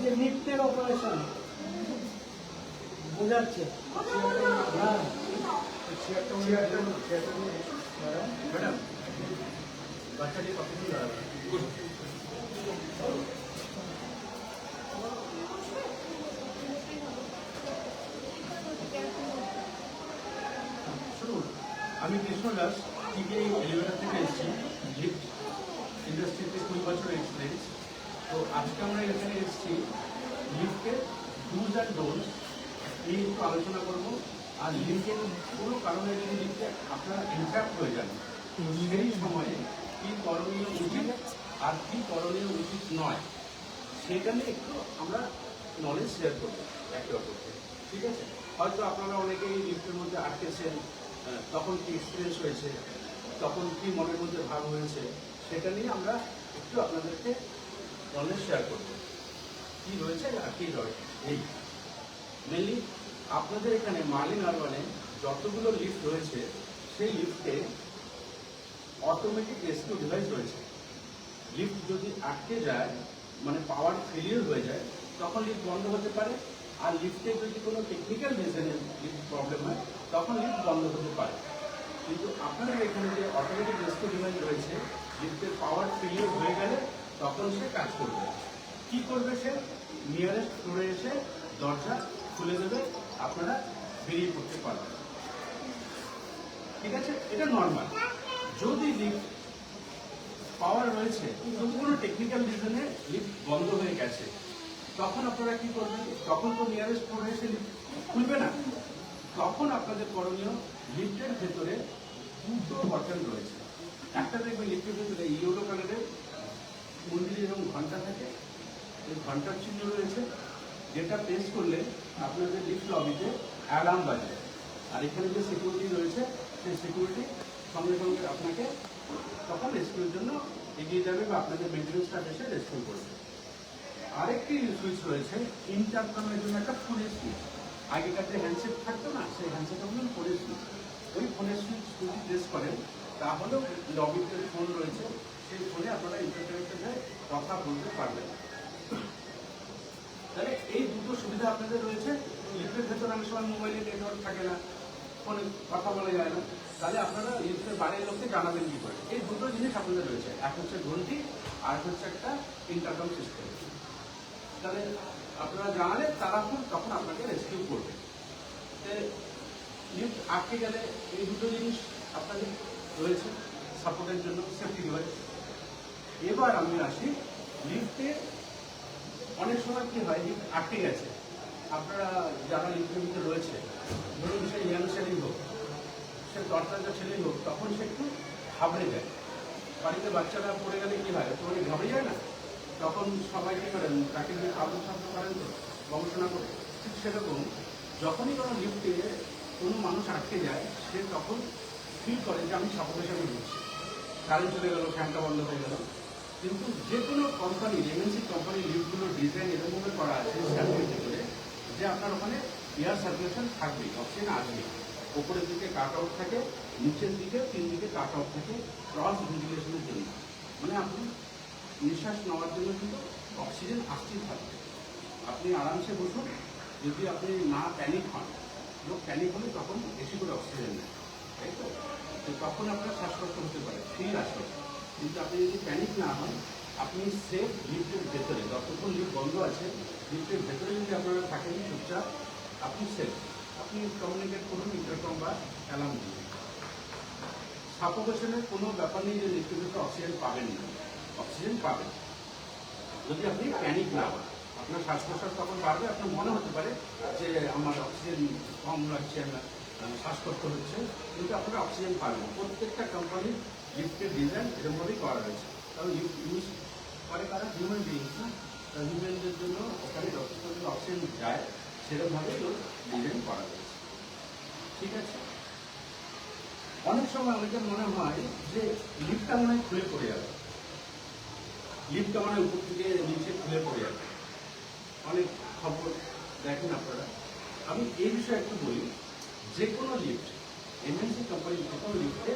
যে লিফটের অপারেশন বোঝাচ্ছে। হ্যাঁ ম্যাডাম বাচ্চাটি কতক্ষণ দাঁড়াবে? শুনুন, আমি কৃষ্ণ দাস টিভিআই এলিভেটর থেকে এসেছি। লিফট ইন্ডাস্ট্রিতে 20 বছরের এক্সপিরিয়েন্স। তো আজকে আমরা এখানে এসেছি লিফটের ডুজ অ্যান্ড ডোন্টস নিয়ে একটু আলোচনা করবো। আর লিফটের কোনো কারণে যদি লিফটে আপনারা ইনট্রাক্ট হয়ে যান, সেই সময়ে কী করণীয় উচিত আর কী করণীয় উচিত নয়, সেটা নিয়ে একটু আমরা নলেজ শেয়ার করবো একে অপরকে। ঠিক আছে? হয়তো আপনারা অনেকেই লিফটের মধ্যে আটকেছেন, তখন কি এক্সপিরিয়েন্স হয়েছে, তখন কি মনের মধ্যে ভাব হয়েছে, সেটা নিয়ে আমরা একটু আপনাদেরকে নলেজ শেয়ার করবো। কী রয়েছে আর কী রয়েছে এই মেনলি আপনাদের এখানে মার্লিন আরবানে যতগুলো লিফট রয়েছে, সেই লিফটে অটোমেটিক রেস্কিউ ডিভাইস রয়েছে। লিফট যদি আটকে যায়, মানে পাওয়ার ফেলিয়ার হয়ে যায়, তখন লিফট বন্ধ হতে পারে। আর লিফটে যদি কোনো টেকনিক্যাল রিজনে লিফট প্রবলেম হয়, তখন লিফট বন্ধ হতে পারে। কিন্তু আপনাদের এখানে যে অটোমেটিক রেস্কিউ ডিভাইস রয়েছে, লিফটের পাওয়ার ফেলিয়ার হয়ে গেলে তখন সে কাজ করবে। কি করবে সে? নিয়ারেস্ট ফ্লোরে এসে দরজা খুলে দেবে, আপনারা বেরিয়ে পড়তে পারবেন। ঠিক আছে? এটা নর্মাল। যদি লিফট পাওয়ার রয়েছে কিন্তু কোনো টেকনিক্যাল রিজনে লিফট বন্ধ হয়ে গেছে, তখন আপনারা কি করবেন? তখন তো নিয়ারেস্ট ফ্লোরে এসে লিফট খুলবে না। তখন আপনাদের করণীয়, লিফটের ভেতরে দুটো বাটন রয়েছে। একটা দেখবেন লিফটের ভেতরে ইয়েলো কালারের মন্দিরে এবং ঘন্টা থাকে, এই ঘন্টার চিহ্ন রয়েছে, যেটা প্রেস করলে আপনাদের লিফট লবিতে অ্যালার্ম বাজে। আর এখানে যে সিকিউরিটি রয়েছে, সেই সিকিউরিটি সঙ্গে সঙ্গে আপনাকে তখন রেস্কিউর জন্য এগিয়ে যাবে বা আপনাদের মেনটেন্যান্স স্টাফ এসে রেস্কিউ করবে। আরেকটি সুইচ রয়েছে ইন্টারকমের জন্য, একটা ফোনের সুইচ। আগেকার যে হ্যান্ডসেট থাকতো না, সেই হ্যান্ডসেট হল ফোনের সুইচ। ওই ফোনের সুইচ যদি প্রেস করেন, তাহলেও লবিতে ফোন রয়েছে, সেই ফোনে আপনারা ইন্টারনেটের সাথে কথা বলতে পারবেন। তাহলে এই দুটো সুবিধা আপনাদের রয়েছে। লিফটের ভেতরে অনেক সময় মোবাইলে নেটওয়ার্ক থাকে না, ফোনে কথা বলা যায় না, তাহলে আপনারা লিফটের বাইরের লোককে জানাবেন কি করে। এই দুটো জিনিস আপনাদের রয়েছে, এক হচ্ছে ঘন্টি, আর হচ্ছে একটা ইন্টারকম সিস্টেম। তাহলে আপনারা জানালে তারা তখন আপনাকে রেস্কিউ করবে। লিফট আটকে গেলে এই দুটো জিনিস আপনাদের রয়েছে সাপোর্টের জন্য, সেফটি ডিভাইস। এবার আমি আসি লিফটে অনেক সময় কি হয়, লিফট আটকে গেছে, আপনারা যারা লিফটের ভিতরে রয়েছে, ধরুন সে ইয়াং ছেলেই হোক, সে দরজাটা ছেলেই হোক, তখন সে একটু ঘাবড়ে যায়। বাড়িতে বাচ্চারা পড়ে গেলে কি হয়, তোমাকে ঘাবড়ে যায় না? তখন সবাই কী করেন, তাকে যে কাবু শব্দ করেন তো গবেষণা করে। ঠিক সেরকম যখনই কোনো লিফটে কোনো মানুষ আটকে যায়, সে তখন ফিল করে যে আমি সাপোর্টেশনে হচ্ছি, কারেন্ট চলে গেল, ফ্যানটা বন্ধ হয়ে গেল। কিন্তু যে কোনো কোম্পানি, এমএনসি কোম্পানির লিফটগুলোর ডিজাইন এরকমভাবে করা আছে স্ট্যান্ডার্ড করে, যে আপনার ওখানে এয়ার সার্কুলেশন থাকবেই, অক্সিজেন আসবেই। ওপরের দিকে কাট আউট থাকে, নিচের দিকে 3 দিকে কাট আউট থাকে, ক্রস ভেন্টিলেশনের জন্য। মানে আপনি নিঃশ্বাস নেওয়ার জন্য কিন্তু অক্সিজেন আসতেই থাকবে। আপনি আরামসে বসুন, যদি আপনি না প্যানিক হন। লোক প্যানিক হলে তখন বেশি করে অক্সিজেন নেয়, তাই তো? তখন আপনার শ্বাসকষ্ট হতে পারে, ফিল আসে। কিন্তু আপনি যদি প্যানিক না হন, আপনি সেফ লিফটের ভেতরে, যতক্ষণ লিফট বন্ধ আছে, লিফটের ভেতরে যদি আপনারা থাকেন চুপচাপ, আপনি সেফ। আপনি কমিউনিকেট করুন ইন্টারকম বা অ্যালার্ম দিন। সাফোকেশনের কোনো ব্যাপার নেই যে লিফটের ভেতরে অক্সিজেন পাবেন না, অক্সিজেন পাবেন যদি আপনি প্যানিক না হন। আপনার শ্বাস প্রশ্বাস তখন বাড়বে, আপনার মনে হতে পারে যে আমার অক্সিজেন কম লাগছে, আমার শ্বাসকষ্ট হচ্ছে, কিন্তু আপনারা অক্সিজেন পাবেন। প্রত্যেকটা কোম্পানির লিফটের ডিজাইন এরকমভাবেই করা রয়েছে। কারণ লিফট ইউজ করে কারা? হিউম্যান বিংস না, হিউম্যানদের জন্য ওখানে যতটুকু অক্সিজেন যায়, সেরকমভাবেই ডিজাইন করা রয়েছে। ঠিক আছে? অনেক সময় অনেকের মনে হয় যে লিফটটা মনে হয় খুলে পড়ে যাবে, লিফটটা মানে উপর থেকে নিচে খুলে পড়ে যাবে। অনেক খবর দেখেন আপনারা। আমি এই বিষয়ে একটু বলি, যে কোনো লিফট, এমএনসি কোম্পানির যে কোনো লিফটে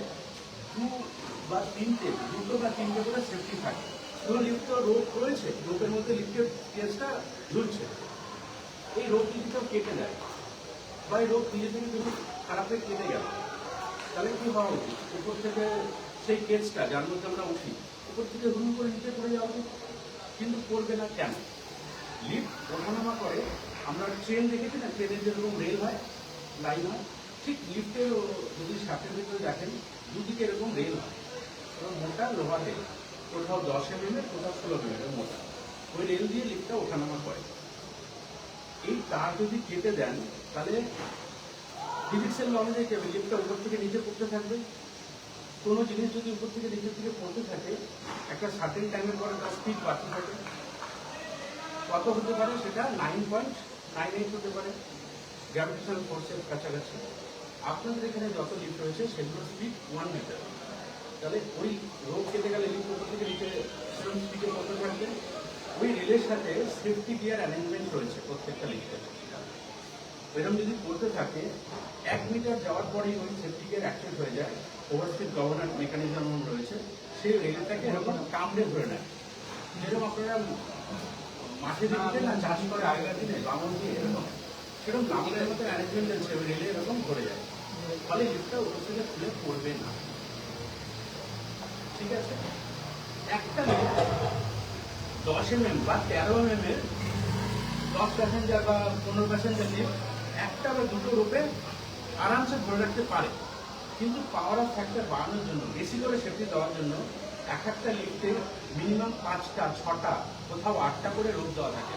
দুটো বা তিনটে করে সেফটি থাকে। কোনো লিফট তো রোপ রয়েছে, রোপের মধ্যে লিফটের কেসটা ঝুলছে। এই রোপ যদি কেউ কেটে দেয় বা এই রোপ নিজে থেকে যদি খারাপ হয়ে কেটে গেল, তাহলে কি হওয়া উচিত? উপর থেকে সেই কেসটা যার মধ্যে আমরা উঠি, উপর থেকে হুম করে নিচে পড়ে যাওয়া উচিত, কিন্তু করবে না কেন? লিফট ওঠানামা করে, আমরা ট্রেন দেখেছি না, ট্রেনের যেরকম রেল হয়, লাইন হয়, ঠিক লিফটের যদি শাফটের ভিতরে দেখেন দুদিকে এরকম রেল হয়, এবং মোটা লোহার রেল, কোথাও 10 mm কোথাও 16 mm মোটা, ওই রেল দিয়ে লিফটটা ওঠানামা করে। এই তার যদি কেটে দেন তাহলে ফিজিক্সের ল অনুযায়ী লিফটটা উপর থেকে নিচে পড়তে থাকবে। কোনো জিনিস যদি উপর থেকে নিচের দিকে পড়তে থাকে, একটা সার্টেন টাইমের পরে তার স্পিড বাড়তে থাকে। কত হতে পারে? সেটা 9.98 হতে পারে গ্র্যাভিটেশনাল ফোর্সের কাছাকাছি। আপনাদের এখানে যত লিফট রয়েছে সেগুলোর স্পিড 1 মিটার। তাহলে ওই রোড কেটে গেলে লিফট উপর থেকে নিচে সেরকম স্পিডে পড়তে থাকবে। ওই রেলের সাথে সেফটি গিয়ার অ্যারেঞ্জমেন্ট রয়েছে প্রত্যেকটা লিফটে। এরকম যদি করতে থাকে 1 মিটার যাওয়ার পরেই ওই সেফটি গিয়ার অ্যাক্টিভ হয়ে যায়। ওভারস্পিড গভর্নর মেকানিজম রয়েছে, সেই রেলটাকে এরকম কামড়ে ধরে নেয়। যেরকম আপনারা মাঠে দেখতে না চাষ করে আগেকার দিনে বামন দিয়ে এরকম, সেরকম কামড়ের মতো অ্যারেঞ্জমেন্ট আছে, ওই রেলে এরকম ধরে যায়, ফলে লিফটটা উপর থেকে খুলে পড়বে না। ঠিক আছে, একটা লিফট 10 mm বা 13 mm এর 10 প্যাসেঞ্জার বা 15 প্যাসেঞ্জার লিফট একটা বা দুটো রূপে আরামসে ধরে রাখতে পারে। কিন্তু পাওয়ার অফ ফ্যাক্টর বাড়ানোর জন্য, বেশি করে সেফটি দেওয়ার জন্য এক একটা লিফটে মিনিমাম 5টা 6টা কোথাও 8টা করে রোপ দেওয়া থাকে।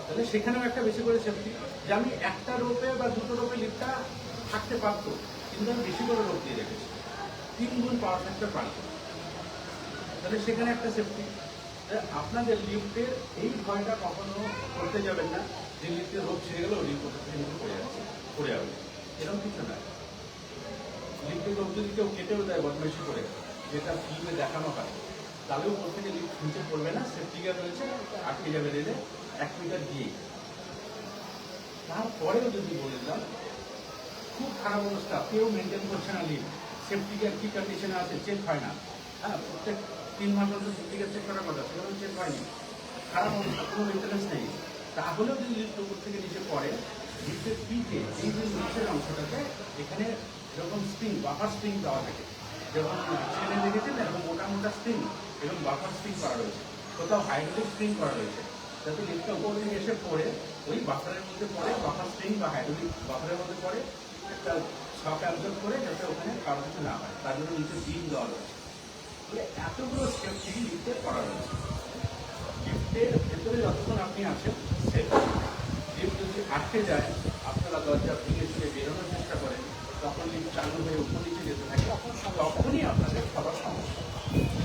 তাহলে সেখানেও একটা বেশি করে সেফটি, যে আমি একটা রোপে বা দুটো রোপে লিফটটা থাকতে পারতো, কিন্তু আমি বেশি করে রোপ দিয়ে রেখেছি, 3 গুণ পাওয়ার ফ্যাক্টর বাড়তো। তাহলে সেখানে একটা সেফটি। আপনাদের লিফটের এই ভয়টা কখনো করতে যাবেন না যে লিফটের রোপ ছেড়ে গেলেও লিফট ওপর থেকে নিচে পড়ে যাবে, এরকম কিছু না। লিফটের রোপ যদি কেউ কেটেও দেয় বদমাইশি করে, যেটা ফিল্মে দেখানো হয়, তাহলেও ওপর থেকে লিফট নিচে পড়বে না, সেফটি গিয়ার রয়েছে, আটকে যাবে রেলে 1 মিটার দিয়ে। তারপরেও যদি বলে দিলাম খুব খারাপ অবস্থা, কেউ মেনটেন করছে না লিফট, সেফটি গিয়ার কি কন্ডিশনে আছে চেক হয় না, হ্যাঁ প্রত্যেক 3 মাস অন্তর সেফটি গিয়ার চেক করার কথা, সেরকম চেক হয়নি, খারাপ অবস্থা, কোনো মেনটেন্যান্স নেই, তাহলেও যদি লিফট উপর থেকে নিচে পড়ে, লিফটের পিঠে এই যে নিচের অংশটাতে এখানে এরকম স্প্রিং, বাফার স্প্রিং দেওয়া থাকে, যেমন ছেলে দেখেছেন এরকম মোটা মোটা স্প্রিং, এরকম বাফার স্প্রিং করা রয়েছে, কোথাও হাইড্রোলিক স্প্রিং করা রয়েছে, যাতে লিফটটা উপর থেকে এসে পড়ে ওই বাফারের মধ্যে পড়ে, বাফার স্প্রিং বা হাইড্রোলিক বাফারের মধ্যে পড়ে, একটা শক অ্যাবজর্ব করে যাতে ওখানে কারো কিছু না হয়, তার জন্য নিচে বিম দেওয়া রয়েছে। এতগুলো সেফটি লিফটে করা রয়েছে। লিফটের ভেতরে যতক্ষণ আপনি আছেন সেফ। লিফট যদি আটকে যায়, আপনারা দরজা ভেঙে চুলে বেরোনোর চেষ্টা করেন, তখন লিফট চালু হয়ে উপর নিচে যেতে থাকে, তখনই আপনাদের সবার সমস্যা।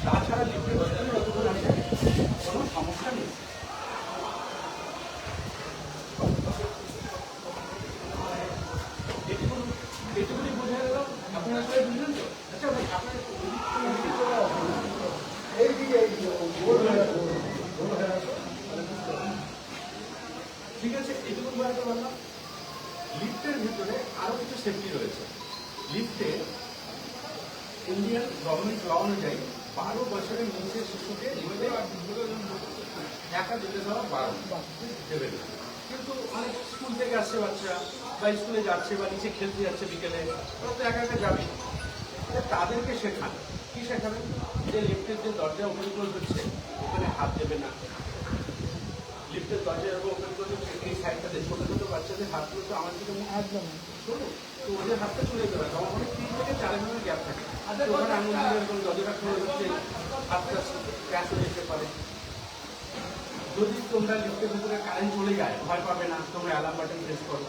তাছাড়া লিফটের ভেতরে যতক্ষণ আছে কোনো সমস্যা নেই। এটুকুনি বোঝা গেল, আপনারা সবাই বুঝলেন তো? আচ্ছা ভাই, আপনার ঠিক আছে, এটুকু বোঝাতে পারলাম। লিফটের ভিতরে আরো কিছু সেফটি রয়েছে। লিফটে ইন্ডিয়ান গভর্নমেন্ট ল অনুযায়ী 12 বছরের নিচে শিশুকে লিফটে একা যেতে দেওয়া বারণ দেবে না। কিন্তু অনেক স্কুল থেকে আসছে বাচ্চা, বা স্কুলে যাচ্ছে বা নিচে খেলতে যাচ্ছে বিকেলে, ওরা তো একা একা যাবে, তাদেরকে শেখান। কি শেখাবেন? যে লিফটের যে দরজা ওপেন ক্লোজ হচ্ছে ওখানে হাত দেবে না। লিফটের দরজা এরকম ওপেন ক্লোজ হচ্ছে, এই সাইডটাতে ছোটো ছোটো বাচ্চাদের হাতগুলো তো আমার দিকে একদম ছোটো, তো ওদের হাতটা চলে যেতে পারে, তখন 3 থেকে 4 মিনিটের গ্যাপ থাকে, ওখানে আঙুল দিয়ে এরকম দরজাটা খুলে হচ্ছে, হাতটা ক্র্যাশ হয়ে যেতে পারে। যদি তোমরা লিফটের ভিতরে কারেন্ট চলে যায়, ভয় পাবে না, তোমরা অ্যালার্ম বাটন প্রেস করো।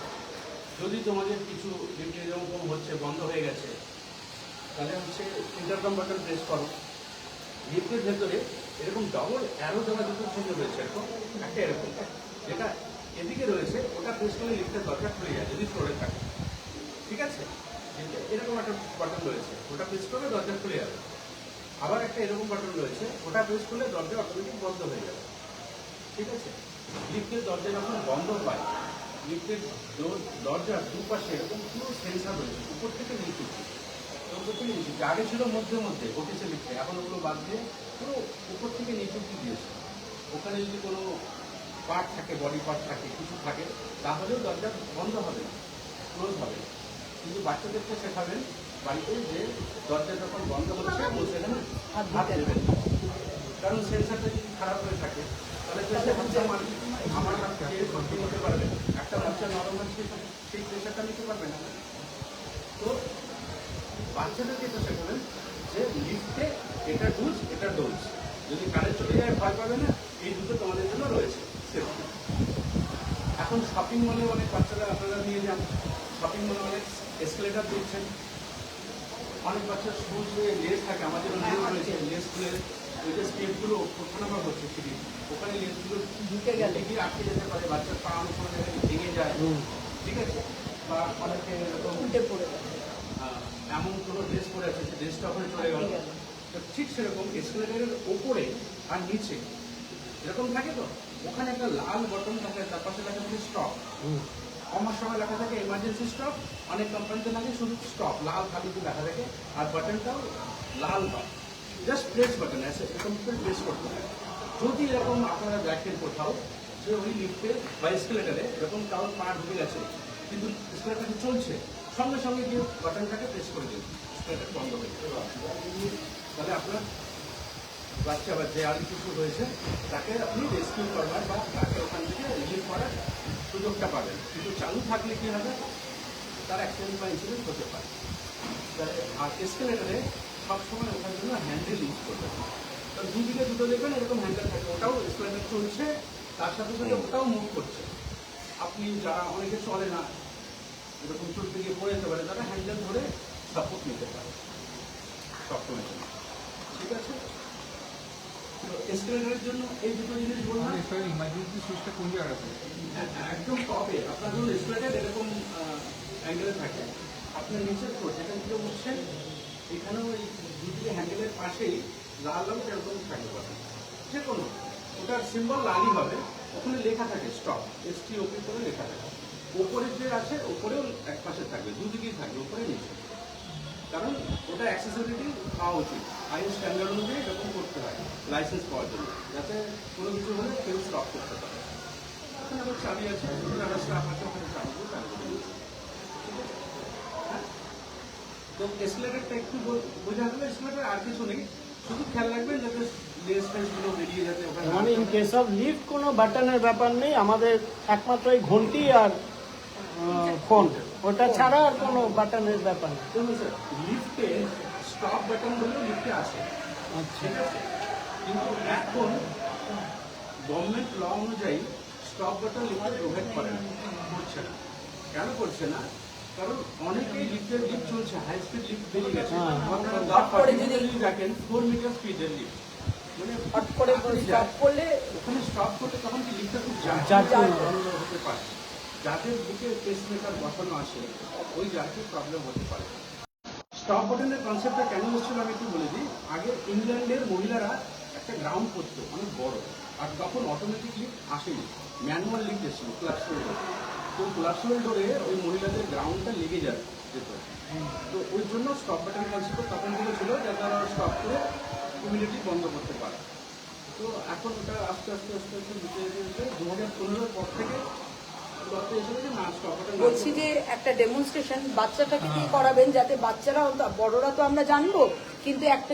যদি তোমাদের কিছু লিফটে এরকম হচ্ছে, বন্ধ হয়ে গেছে, তাহলে হচ্ছে ইন্টারকম বাটন প্রেস করো। লিফটের ভেতরে এরকম ডবল অ্যারো দেওয়া দুটো চিহ্ন রয়েছে, এরকম একটা এরকম, যেটা এদিকে রয়েছে ওটা প্রেস করলে লিফটের দরজা খুলে যায় যদি ফ্লোরে থাকে। ঠিক আছে, এরকম একটা বাটন রয়েছে, ওটা প্রেস করলে দরজা খুলে যাবে। আবার একটা এরকম বাটন রয়েছে, ওটা প্রেস করলে দরজা অটোমেটিক বন্ধ হয়ে যাবে। ঠিক আছে, লিফটের দরজা যখন বন্ধ হয়, লিফটের দরজার দুপাশে এরকম পুরো সেন্সার রয়েছে, উপর থেকে নিচে। উপর থেকে নিচে আগে ছিল মধ্যে মধ্যে ওটিসে লিফটে, এখন ওগুলো বাদ দিয়ে পুরো উপর থেকে নিচে অব্দি দিয়েছে। ওখানে যদি কোনো পার্ট থাকে, বডি পার্ট থাকে, কিছু থাকে, তাহলেও দরজা বন্ধ হবে না, ক্লোজ হবে না। কিন্তু বাচ্চাদেরকে শেখাবেন বাড়িতে যে দরজা যখন বন্ধ হচ্ছে সেখানে হাত দেবেন না। কারণ সেন্সারটা যদি খারাপ হয়ে থাকে তাহলে তো সে হাতটা আমার হাত থেকে ভর্তি হতে পারবে না। একটা বাচ্চা নরম হচ্ছে সেই প্রেশারটা নিতে পারবে না। তো বাচ্চাদেরকে এটা শেখাবেন যে লিফটে এটা ডুজ, এটা ডোজ। যদি কারেন্ট চলে যায় ভয় পাবে না, এই দুটো তোমাদের জন্য রয়েছে সেফটি। এখন শপিং মলে অনেক বাচ্চারা আপনারা নিয়ে যান, শপিং মলে অনেক এসকেলেটার দিচ্ছেন, অনেক বাচ্চার শুজ লেস থাকে, আমাদের লেস রয়েছে, লেস খুলে ওই যে স্টেপগুলো ওঠানো হচ্ছে সিঁড়ি, ওখানে লেসগুলো ঢুকে গেলে কি আটকে যেতে পারে, বাচ্চার পা অনেক কোনো জায়গায় ভেঙে যায়, ঠিক আছে? বা অনেকে এরকম উঠে পড়ে যায়, এমন কোনো ড্রেস পরে আছে সে ড্রেসটা ওখানে চলে গেল। তো ঠিক সেরকম এসকেলেটারের ওপরে আর নিচে এরকম থাকে, তো ওখানে একটা লাল বটন থাকে, তার পাশে লেখা থাকে স্টপ। আমার সময় লেখা থাকে এমার্জেন্সি স্টপ, অনেক কোম্পানিতে লাগে শুধু স্টপ, লাল খালি লেখা থাকে, আর বাটনটাও লাল হয়। জাস্ট প্রেস বাটন আছে, এরকম করে প্রেস করতে হয়। যদি এরকম আপনারা দেখেন কোথাও যে ওই লিফটে বা এসকেলেটারে এরকম কারোর পা ঢুকে গেছে কিন্তু এসকেলেটারটা চলছে, সঙ্গে সঙ্গে গিয়ে বাটনটাকে প্রেস করে দিন, এসকেলেটার বন্ধ হয়ে যাবে। তাহলে আপনার বাচ্চা বা যে আর কিছু হয়েছে তাকে আপনি রেস্কিউ করবার বা তাকে ওখান থেকে রিলিভ করার সুযোগটা পাবেন। কিন্তু চালু থাকলে কি হবে, তার অ্যাক্সিডেন্ট বা ইনসিডেন্ট হতে পারে। আর এসকেলেটারে সবসময় ওখান জন্য হ্যান্ডেল ইউজ করবেন। তো দুদিকে দুটো দেখবেন এরকম হ্যান্ডেল থাকে, ওটাও এসকেলেটার চলছে, তার সাথে সাথে ওটাও মুভ করছে। আপনি যারা অনেকে চলে না, এরকম চলতে গিয়ে পড়ে যেতে পারে, তারা হ্যান্ডেল ধরে সাপোর্ট নিতে পারে সবসময় জন্য, ঠিক আছে? এসকেলেটরের জন্য এই দুটো জিনিস বললাম। ইমার্জেন্সি সুইচটা কোন জায়গাতে? একদম টপে আপনার ধরুন এসকেলেটর এরকম অ্যাঙ্গেলে থাকে, আপনার নিচের ফ্লোর যেখান থেকে উঠছেন এখানেও ওই দুদিকে হ্যান্ডেলের পাশেই লাল রঙ এরকম থাকবে পাবেন, যে কোনো ওটার সিম্বল লালই হবে, ওখানে লেখা থাকে স্টপ, STOP করে লেখা থাকে। ওপরের যে আছে ওপরেও এক পাশে থাকবে, দুদিকেই থাকবে, ওপরে নিচে। কারণ ওটা অ্যাক্সেসিবিলিটি পাওয়া উচিত, আইন স্ট্যান্ডার্ড অনুযায়ী এরকম করতে হয় লাইসেন্স পাওয়ার জন্য, যাতে কোনো কিছু হলে কেউ স্টপ করতে পারে। ওখানে আবার চাবি আছে, যারা স্টাফ আছে ওখানে চাবি দিয়ে চালু করে দিচ্ছে, ঠিক আছে? হ্যাঁ, তো এসকেলেটরটা একটু বোঝা গেলে এসকেলেটর আর কিছু নেই, শুধু খেয়াল রাখবেন যাতে লেস ফেসগুলো বেরিয়ে যাতে ওখানে। মানে ইন কেস অফ লিফট কোনো বাটনের ব্যাপার নেই, আমাদের একমাত্র এই ঘন্টি আর ফোন, ওটা ছাড়া আর কোনো বাটনের ব্যাপার নেই। দেখুন স্যার, লিফটে স্টপ বাটন বলেও লিফটে আসে, আচ্ছা, ঠিক আছে? কিন্তু এখন গভর্নমেন্ট ল অনুযায়ী স্টপ বাটন লিফটে প্রোভাইড করে না, করছে না। কেন করছে না? কারণ অনেকেই লিফট চলছে, হাই স্পিড লিফট বেরিয়ে গেছে, হ্যাঁ। আপনারা যদি দেখেন 4 মিটার স্পিডের লিফট, মানে হট করে স্টপ করলে ওখানে স্টপ করলে তখন কি লিফটটা খুব জার্কিং বন্ধ হতে পারে। যাদের বুকে পেসমেকার বসানো আছে ওই জার্কিং প্রবলেম হতে পারে। স্টপ বাটনের কনসেপ্টটা কেন এসেছিল আমি একটু বলে দিই। আগে ইংল্যান্ডের মহিলারা একটা গ্রাউন্ড করতো অনেক বড়, আর তখন অটোমেটিক লিফট আসেনি, ম্যানুয়াল লিফট এসেছিল ক্লাসরুম ডোরে। তো ক্লাসরুম ডোরে ওই মহিলাদের গ্রাউন্ডটা লেগে যাবে যেত, তো ওই জন্য স্টপ বাটন কনসেপ্ট তখন থেকে ছিল, যাতে তারা স্টপ করে ইমিডিয়েটলি বন্ধ করতে পারে। তো এখন ওটা আস্তে আস্তে আস্তে আস্তে নিচে যেতে 2015 পর থেকে বলছি যে একটা ডেমনস্ট্রেশন বাচ্চাটাকে দিয়ে করাবেন, যাতে বাচ্চারা, বড়রা তো আমরা জানবো, কিন্তু একটা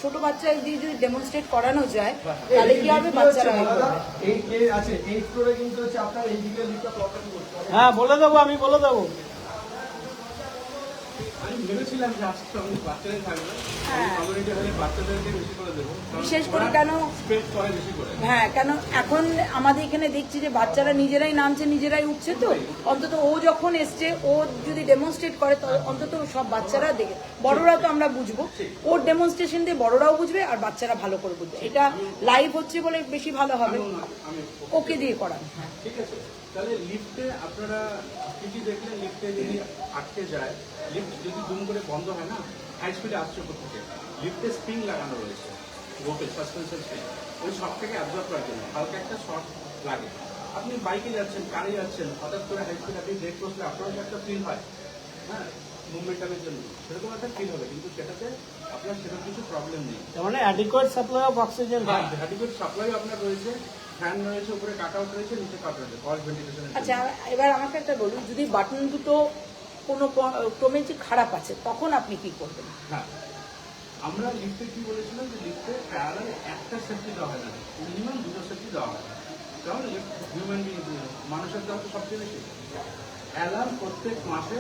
ছোট বাচ্চা দিয়ে যদি ডেমনস্ট্রেট করানো যায় তাহলে কি হবে, বাচ্চারা এই আছে এই ফ্লোরে কিন্তু হচ্ছে আপনার এই দিকে লিফটটা প্রবলেম করতে হবে। হ্যাঁ বলে দেবো, আমি বলে দেবো। আমি ভেবেছিলাম যে আজকে আমি বাচ্চাদের থাকবে, হ্যাঁ। কমিউনিটি হলে বাচ্চাদেরকে বেশি করে দেবো, বিশেষ করে কেন স্প্রেড করে বেশি করে। হ্যাঁ, কেন এখন আমাদের এখানে দেখছি যে বাচ্চারা নিজেরাই নামছে, নিজেরাই উঠছে, তো অন্তত ও যখন এসছে ও যদি ডেমনস্ট্রেট করে অন্তত সব বাচ্চারা দেখে, বড়রা তো আমরা বুঝবো, ওর ডেমনস্ট্রেশন দিয়ে বড়রাও বুঝবে আর বাচ্চারা ভালো করে বুঝবে। এটা লাইভ হচ্ছে বলে বেশি ভালো হবে, ওকে দিয়ে করান। ঠিক আছে, তাহলে লিফটে আপনারা কি কি দেখলেন? লিফটে যদি আটকে যায়, লিফট যদি দুম করে বন্ধ হয় না, হাই স্পিডে আসছে কোথেকে, লিফটে স্প্রিং লাগানো রয়েছে, রোপে সাসপেনশন স্প্রিং, ওই শকটাকে অ্যাবজর্ব করার জন্য হালকা একটা শক লাগে। আপনি বাইকে যাচ্ছেন, কারে যাচ্ছেন, হঠাৎ করে হাই স্পিড আপনি ব্রেক করলে আপনারও একটা ফিল হয়, হ্যাঁ, মুভমেন্টালের জন্য সেরকম একটা ফিল হবে, কিন্তু সেটাতে আপনার সেরকম কিছু প্রবলেম নেই। তার মানে adequate supply of oxygen adequate supply আপনার রয়েছে, ফ্যান রয়েছে, উপরে কাট আউট রয়েছে, নিচে কাট রয়েছে, ক্রস ভেন্টিলেশন। আচ্ছা, এবার আমাকে একটা বলুন, যদি বাটন দুটো কোনো ক্রমে যে খারাপ আছে তখন আপনি কি করবেন? হ্যাঁ, আমরা লিফটে কি বলেছিলাম যে লিফটে প্যারালাল একটা সেফটি দেওয়া হয় না, মিনিমাম দুটো সেফটি দেওয়া হয়। কারণ হিউম্যান বিং, মানুষের দেওয়া তো সবচেয়ে বেশি। অ্যালার্ম প্রত্যেক মাসে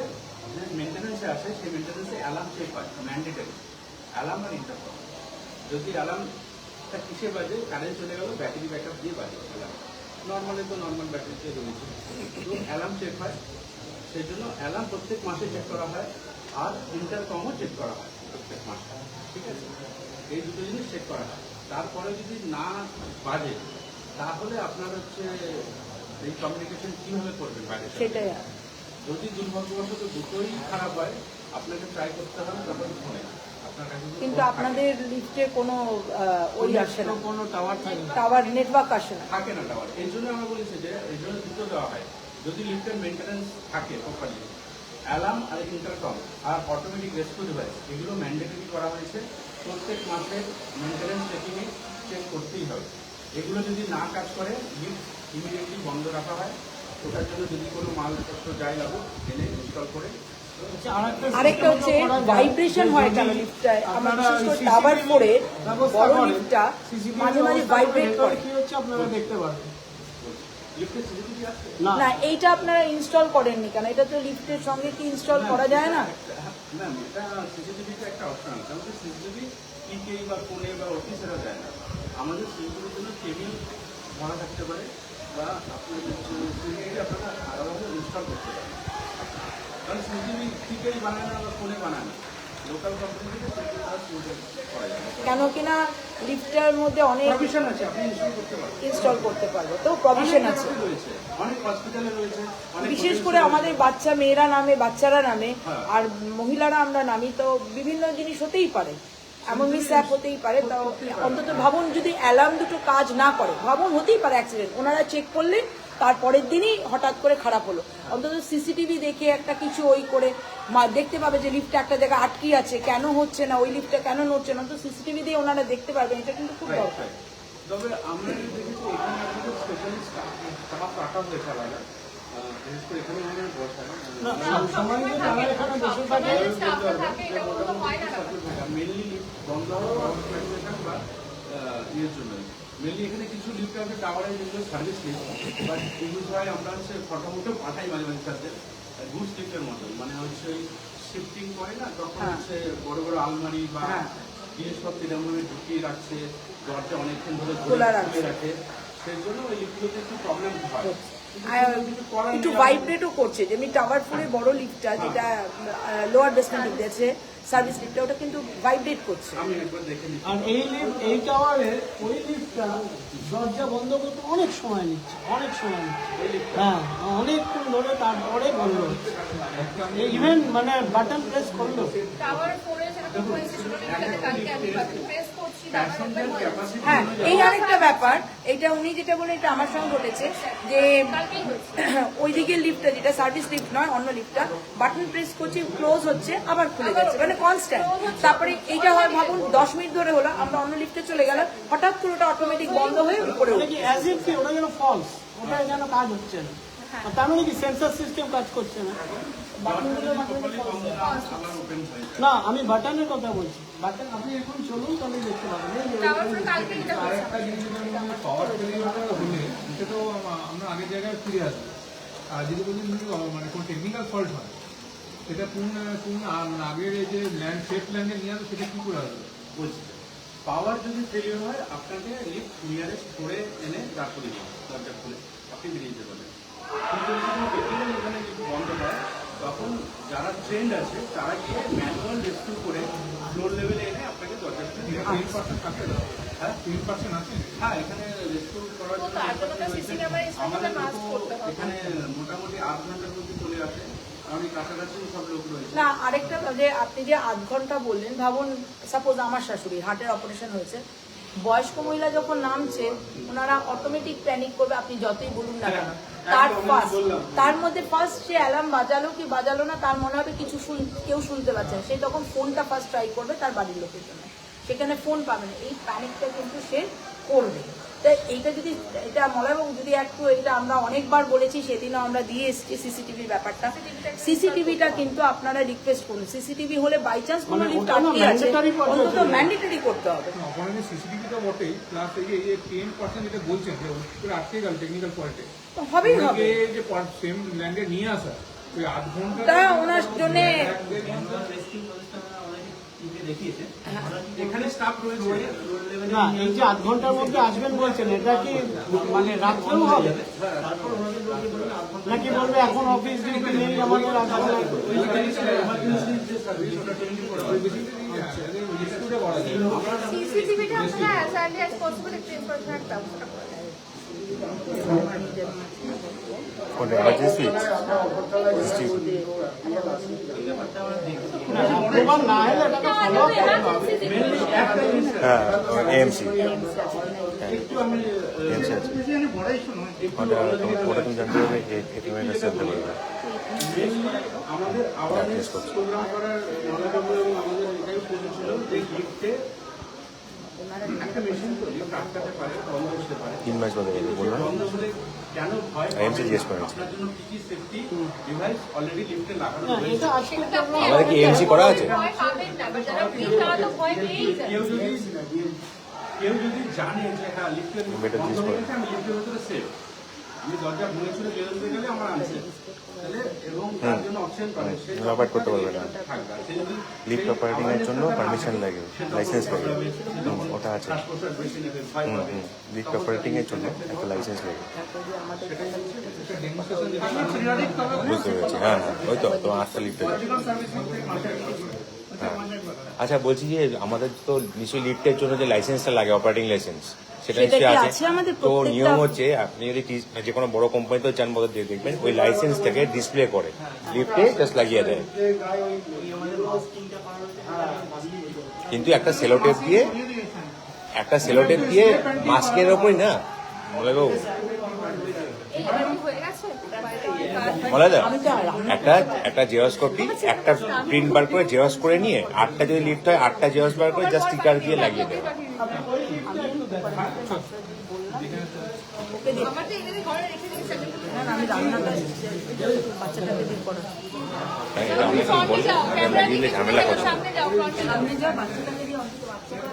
যে মেনটেন্যান্সে আসে সেই মেনটেন্যান্সে অ্যালার্ম চেক হয়, ম্যান্ডেটারি। অ্যালার্ম আর ইন্টারকম, যদি অ্যালার্মটা কিসে বাজে, কারেন্ট চলে গেল, ব্যাটারি ব্যাকআপ দিয়ে বাজে অ্যালার্ম। নর্মালি তো নর্মাল ব্যাটারিতে রয়েছে, তো অ্যালার্ম চেক হয়। সেই জন্য অ্যালার্ম প্রত্যেক মাসে চেক করা হয়, আর ইন্টারকমও চেক করা হয় প্রত্যেক মাসে। ঠিক আছে, এই দুটো জিনিস চেক করা হয়। তারপরে যদি না বাজে, তাহলে আপনার হচ্ছে এই কমিউনিকেশন কিভাবে করবেন বাইরে? সেটাই। যদি দুর্ভাগ্যবশত দুটোই খারাপ হয়, আপনাকে ট্রাই করতে হবে তখন ফোনে আপনার কাছে যদি কিন্তু phone আপনাদের লিফটে কোনো ওই আসে না, কোনো টাওয়ার থাকে না। টাওয়ার নেটওয়ার্ক আসে না। থাকে না টাওয়ার। এই জন্য আমরা বলেছি যে এই জন্য দুটো দেওয়া হয়। যদি লিফটের মেনটেন্যান্স থাকে প্রপারলি, অ্যালার্ম আর ইন্টারকম আর অটোমেটিক রেস্কিউ ডিভাইস, এগুলো ম্যান্ডেটরি করা হয়েছে। প্রত্যেক মাসে মেনটেন্যান্স চেকিংয়ে চেক করতেই হবে। এগুলো যদি না কাজ করে, লিফট ইমিডিয়েটলি বন্ধ রাখা হয়। ওটার জন্য যদি কোনো মালপত্র যায় লাগো, এনে ইনস্টল করে। আরেকটা হচ্ছে ভাইব্রেশন হয় কেন লিফটটায়? আমার বিশেষ করে টাওয়ার 4 এর বড় লিফটটা মাঝে মাঝে ভাইব্রেট করে। কি হচ্ছে আপনারা দেখতে পারবেন লিফটে সিসিটিভি আছে? না। না, এইটা আপনারা ইনস্টল করেননি কেন? এটা তো লিফটের সঙ্গে কি ইনস্টল করা যায় না? ম্যাম, এটা সিসিটিভিতে একটা অপশন আছে। আমাদের সিসিটিভি পিকে বা ফোনে বা অফিসেরা যায় না। আমাদের সিসিটিভির জন্য কেবিল ভরা থাকতে পারে, বা আপনার সিসিটিভি আপনারা আলাদাভাবে ইনস্টল করতে পারেন। কারণ সিসিটিভি পিকেই বানায় না বা ফোনে বানায় না, লোকাল কোম্পানি থেকে সেগুলো তারা সিসিটিভি করা যায়। কেন কিনা লিফটের মধ্যে অনেক প্রভিশন আছে, আপনি ইনস্টল করতে পারেন। ইনস্টল করতে পারবো, তো প্রভিশন আছে। অনেক রয়েছে, অনেক হসপিটালে রয়েছে, অনেক বিশেষ হোটেলসে করে রয়েছে। আমাদের বাচ্চা মেয়েরা নামে, বাচ্চারা নামে, হ্যাঁ। আর মহিলারা আমরা নামি, তো বিভিন্ন জিনিস হতেই পারে, এমন মিসঅ্যাপ হতেই পারে। তো অন্তত ভাবুন, যদি অ্যালার্ম দুটো কাজ না করে, ভাবুন হতেই পারে অ্যাক্সিডেন্ট, ওনারা চেক করলে তারপরের দিনই হঠাৎ করে খারাপ হলো। অন্তত সিসিটিভি দেখে একটা কিছু ওই করে দেখতে পাবে যে লিফটে একটা জায়গা আটকে আছে, কেন হচ্ছে না, ওই লিফটটা কেন নড়ছে না, তো সিসিটিভি দিয়ে ওনারা দেখতে পারবেন। এটা কিন্তু খুব Right, দরকার। right. তবে আমরা দেখেছি এখানে আমাদের স্পেশালিস্ট স্টাফ রাখা হয়েছে আলাদা, বিশেষ করে এখানে আমাদের বসা সময় যে তারা এখানে বসে থাকে মেনলি লিফট বন্ধ হওয়ার বা ইয়ের জন্য। মেনলি এখানে কিছু লিফট আছে টাওয়ারে, যেগুলো সার্ভিস লিফট, বাট ইউজ হয় আমরা হচ্ছে ফটোমোটো পাঠাই মাঝে মাঝে সাথে গুডস লিফটের মতো, মানে হচ্ছে ওই শিফটিং করে না, তখন হ্যাঁ। হচ্ছে বড় বড় আলমারি বা হ্যাঁ। জিনিসপত্র এরকমভাবে ঢুকিয়ে রাখছে, দরজা অনেকক্ষণ ধরে খোলা খুলে রাখছে। রাখে, সেই জন্য ওই লিফটগুলোতে একটু প্রবলেম হয়। আর কিছু করার একটু নেই, ভাইব্রেটও করছে, যেমনি টাওয়ার 4 এর বড় লিফটটা, যেটা লোয়ার বেসমেন্ট লিফট আছে, সার্ভিস লিফটটা, ওটা কিন্তু ভাইব্রেট করছে। আমি একবার দেখে নিচ্ছি। আর এই লিফট, এই টাওয়ারে ওই লিফটটা দরজা বন্ধ করতে অনেক সময় নিচ্ছে, অনেক সময় নিচ্ছে। হ্যাঁ, অনেকক্ষণ ধরে, তারপরে বন্ধ হচ্ছে। ইভেন মানে বাটন প্রেস করলো। টাওয়ার 4 এ সেরকম হয়েছে, ছোট লিফটটাতে কালকে আমি প্রেস করছি, তারপর প্যাসেঞ্জার ক্যাপাসিটি হ্যাঁ, এই আরেকটা ব্যাপার, এটা উনি যেটা বলে, এটা আমার সঙ্গে ঘটেছে, যে কালকেই হয়েছে। ওইদিকে লিফটটা, যেটা সার্ভিস লিফট নয়, অন্য লিফটটা, বাটন প্রেস করছি, ক্লোজ হচ্ছে, আবার খুলে যাচ্ছে, মানে কনস্ট্যান্ট। তারপরে এইটা হয়, ভাবুন 10 মিনিট ধরে হলো, আমরা অন্য লিফটে চলে গেলাম, হঠাৎ করে ওটা অটোমেটিক বন্ধ হয়ে উপরে ওটা উঠে। কি অ্যাজ ইফ কি ওটা যেন ফলস, ওটা যেন কাজ হচ্ছে না। আর তার মানে কি সেন্সর সিস্টেম কাজ করছে না? বাটনগুলো মাঝে মাঝে false হয়। আবার ওপেন হয়ে যায়। না, আমি বাটনের কথা বলছি। বাটন আপনি এখন চলুন, তাহলে দেখতে পাবেন। এই যে টাওয়ার 4 কালকে এটা হয়েছে। আরেকটা জিনিস পাওয়ার ফেলিওরটা হলে এটা তো আমরা আগের জায়গায় ফিরে আসবো। আর যদি বলছেন মানে কোনো টেকনিক্যাল ফল্ট হয়, সেটা আগের এই যে ল্যান্ড সেফ ল্যান্ডে নিয়ে আসবে, সেটা কি করে আসবে? বলছি, পাওয়ার যদি ফেলিওর হয়, আপনাকে লিফট নিয়ারেস্ট করে এনে দাঁড় করিয়ে দিন, দরজা খুলে আপনি বেরিয়ে যেতে পারেন। কিন্তু যদি টেকনিক্যাল এখানে যদি বন্ধ হয়, তখন যারা ট্রেন্ড আছে তারা গিয়ে ম্যানুয়াল রেস্কিউ করে ফ্লোর লেভেলে এনে আপনাকে দরজা খুলে দিয়ে দেবে। 10% থাকে না? হ্যাঁ 10% আছে? হ্যাঁ, এখানে রেস্কিউ করার জন্য তার জন্য তো CC ক্যামেরা ইনস্টল করতে আমাদের মাস্ক করতে হবে। এখানে মোটামুটি 8 ঘন্টার মধ্যে চলে আসে, কারণ এই কাছাকাছি সব লোক রয়েছে। না, আরেকটা যে আপনি যে আধ ঘন্টা বললেন, ভাবুন সাপোজ আমার শাশুড়ি হার্টের অপারেশন হয়েছে, বয়স্ক মহিলা যখন নামছে ওনারা অটোমেটিক প্যানিক করবে, আপনি যতই বলুন না কেন। তার মধ্যে ফার্স্ট সে অ্যালার্ম বাজালো কি বাজালো না, তার মনে হবে কিছু কেউ শুনতে পাচ্ছে না, সে তখন ফোনটা ফার্স্ট ট্রাই করবে তার বাড়ির লোকের জন্য, সেখানে ফোন পাবে না। এই প্যানিকটা কিন্তু সে করবে। তাই এইটা যদি এটা মলয়বাবু যদি একটু, এটা আমরা অনেকবার বলেছি, সেদিনও আমরা দিয়ে এসেছি সিসিটিভির ব্যাপারটা। সিসিটিভিটা কিন্তু আপনারা রিকোয়েস্ট করুন, সিসিটিভি হলে বাই চান্স কোনো লিফট আটকে আছে অন্তত ম্যান্ডেটরি করতে হবে। অপরাধী সিসিটিভিটা বটেই, প্লাস এই যে 10% যেটা বলছেন যে পুরো আটকে গেল টেকনিক্যাল ফল্টে, হবেই হবে। যে সেম ল্যান্ডে নিয়ে আসা ওই আধ ঘন্টা তা ওনার জন্য দেখিয়েছে এখানে স্টাফ রয়েছে না, এই যে 8 ঘন্টার মধ্যে আসবেন বলছেন, এটা কি মানে রাত্রেও হবে নাকি বলবে এখন অফিস ডিউটি নেই আমাদের সিসিটিভিটা আমরা অ্যাজ আর্লি অ্যাজ পসিবল একটু ইনফরমেশন ব্যবস্থা করে দেয়। প্রমাণ না হলে এটাকে follow up করতে হবে। হ্যাঁ এএমসি একটু আমি এএমসি আছে ওটা তুমি জানতে পারবে এফএমএস জানতে পারবে। আমাদের আওয়ারনেস প্রোগ্রাম করার মনোযোগ এবং আমাদের এটাই উদ্দেশ্য ছিল যে লিফটে একটা মেশিন তো লিফট আটকাতে পারে, বন্ধ করতে পারে। 3 মাস বাদে বললাম বন্ধ হলে কেন ভয়? আইএমসি জিজ্ঞেস করেছে আপনার জন্য কি কি সেফটি ডিভাইস অলরেডি লিফটে লাগানো না, রয়েছে। এটা আজকে আমাদের কি এএমসি করা আছে? ভয় পাবেন না, বাট যারা লিফট তারা তো ভয় পেয়েই যায়। কেউ যদি জানে যে হ্যাঁ লিফটের Better বন্ধ জিজ্ঞেস হয়ে করে। গেছে, আমি লিফটের ভিতরে সেফ, আমি দরজা ভেঙে ছুড়ে বেরোতে গেলে আমার আনসেফ, তাহলে এবং তার জন্য অপশন পাবে সে অপারেট করতে পারবে না। থাকবে। সে যদি লিফট অপারেটিং এর জন্য পারমিশন লাগে, লাইসেন্স লাগে। ওটা আছে। শ্বাস-প্রশ্বাস বেশি নেবে, ভয় পাবে। লিফট অপারেটিং এর জন্য একটা লাইসেন্স লাগে। বুঝতে পেরেছি, হ্যাঁ হ্যাঁ ওই তো 8টা লিফটে যাবে। হ্যাঁ আচ্ছা বলছি যে আমাদের তো নিশ্চয়ই লিফটের জন্য যে লাইসেন্সটা লাগে অপারেটিং লাইসেন্স সেটা সেটা নিশ্চয়ই কি আছে। আছে আমাদের তো প্রত্যেকটা- নিয়ম হচ্ছে আপনি যদি যে কোনো বড় কোম্পানিতে চান মধ্যে দিয়ে দেখবেন ওই লাইসেন্সটাকে ডিসপ্লে করে লিফটে জাস্ট লাগিয়ে দেয়, কিন্তু একটা সেলোটেপ দিয়ে মাস্কের ওপরই না বলে বাবু এই এমনি হয়ে গেছে বলা যায় একটা জেরক্স কপি একটা প্রিন্ট বার করে জেরক্স করে নিয়ে 8টা যদি লিফট হয় 8টা জেরক্স বার করে জাস্ট স্টিকার দিয়ে লাগিয়ে দেয়। আমার তো এখানে ঘরে রেখে দিয়েছি। আমি রান্নাটা বাচ্চাটাকে দিয়ে করা হ্যাঁ, এটা অনেক বলে লাগিয়ে দিলে ঝামেলা করে। সামনে যাও, ফ্রন্টে যাও। আমি যা বাচ্চাটাকে দিয়ে অন্তত বাচ্চাটা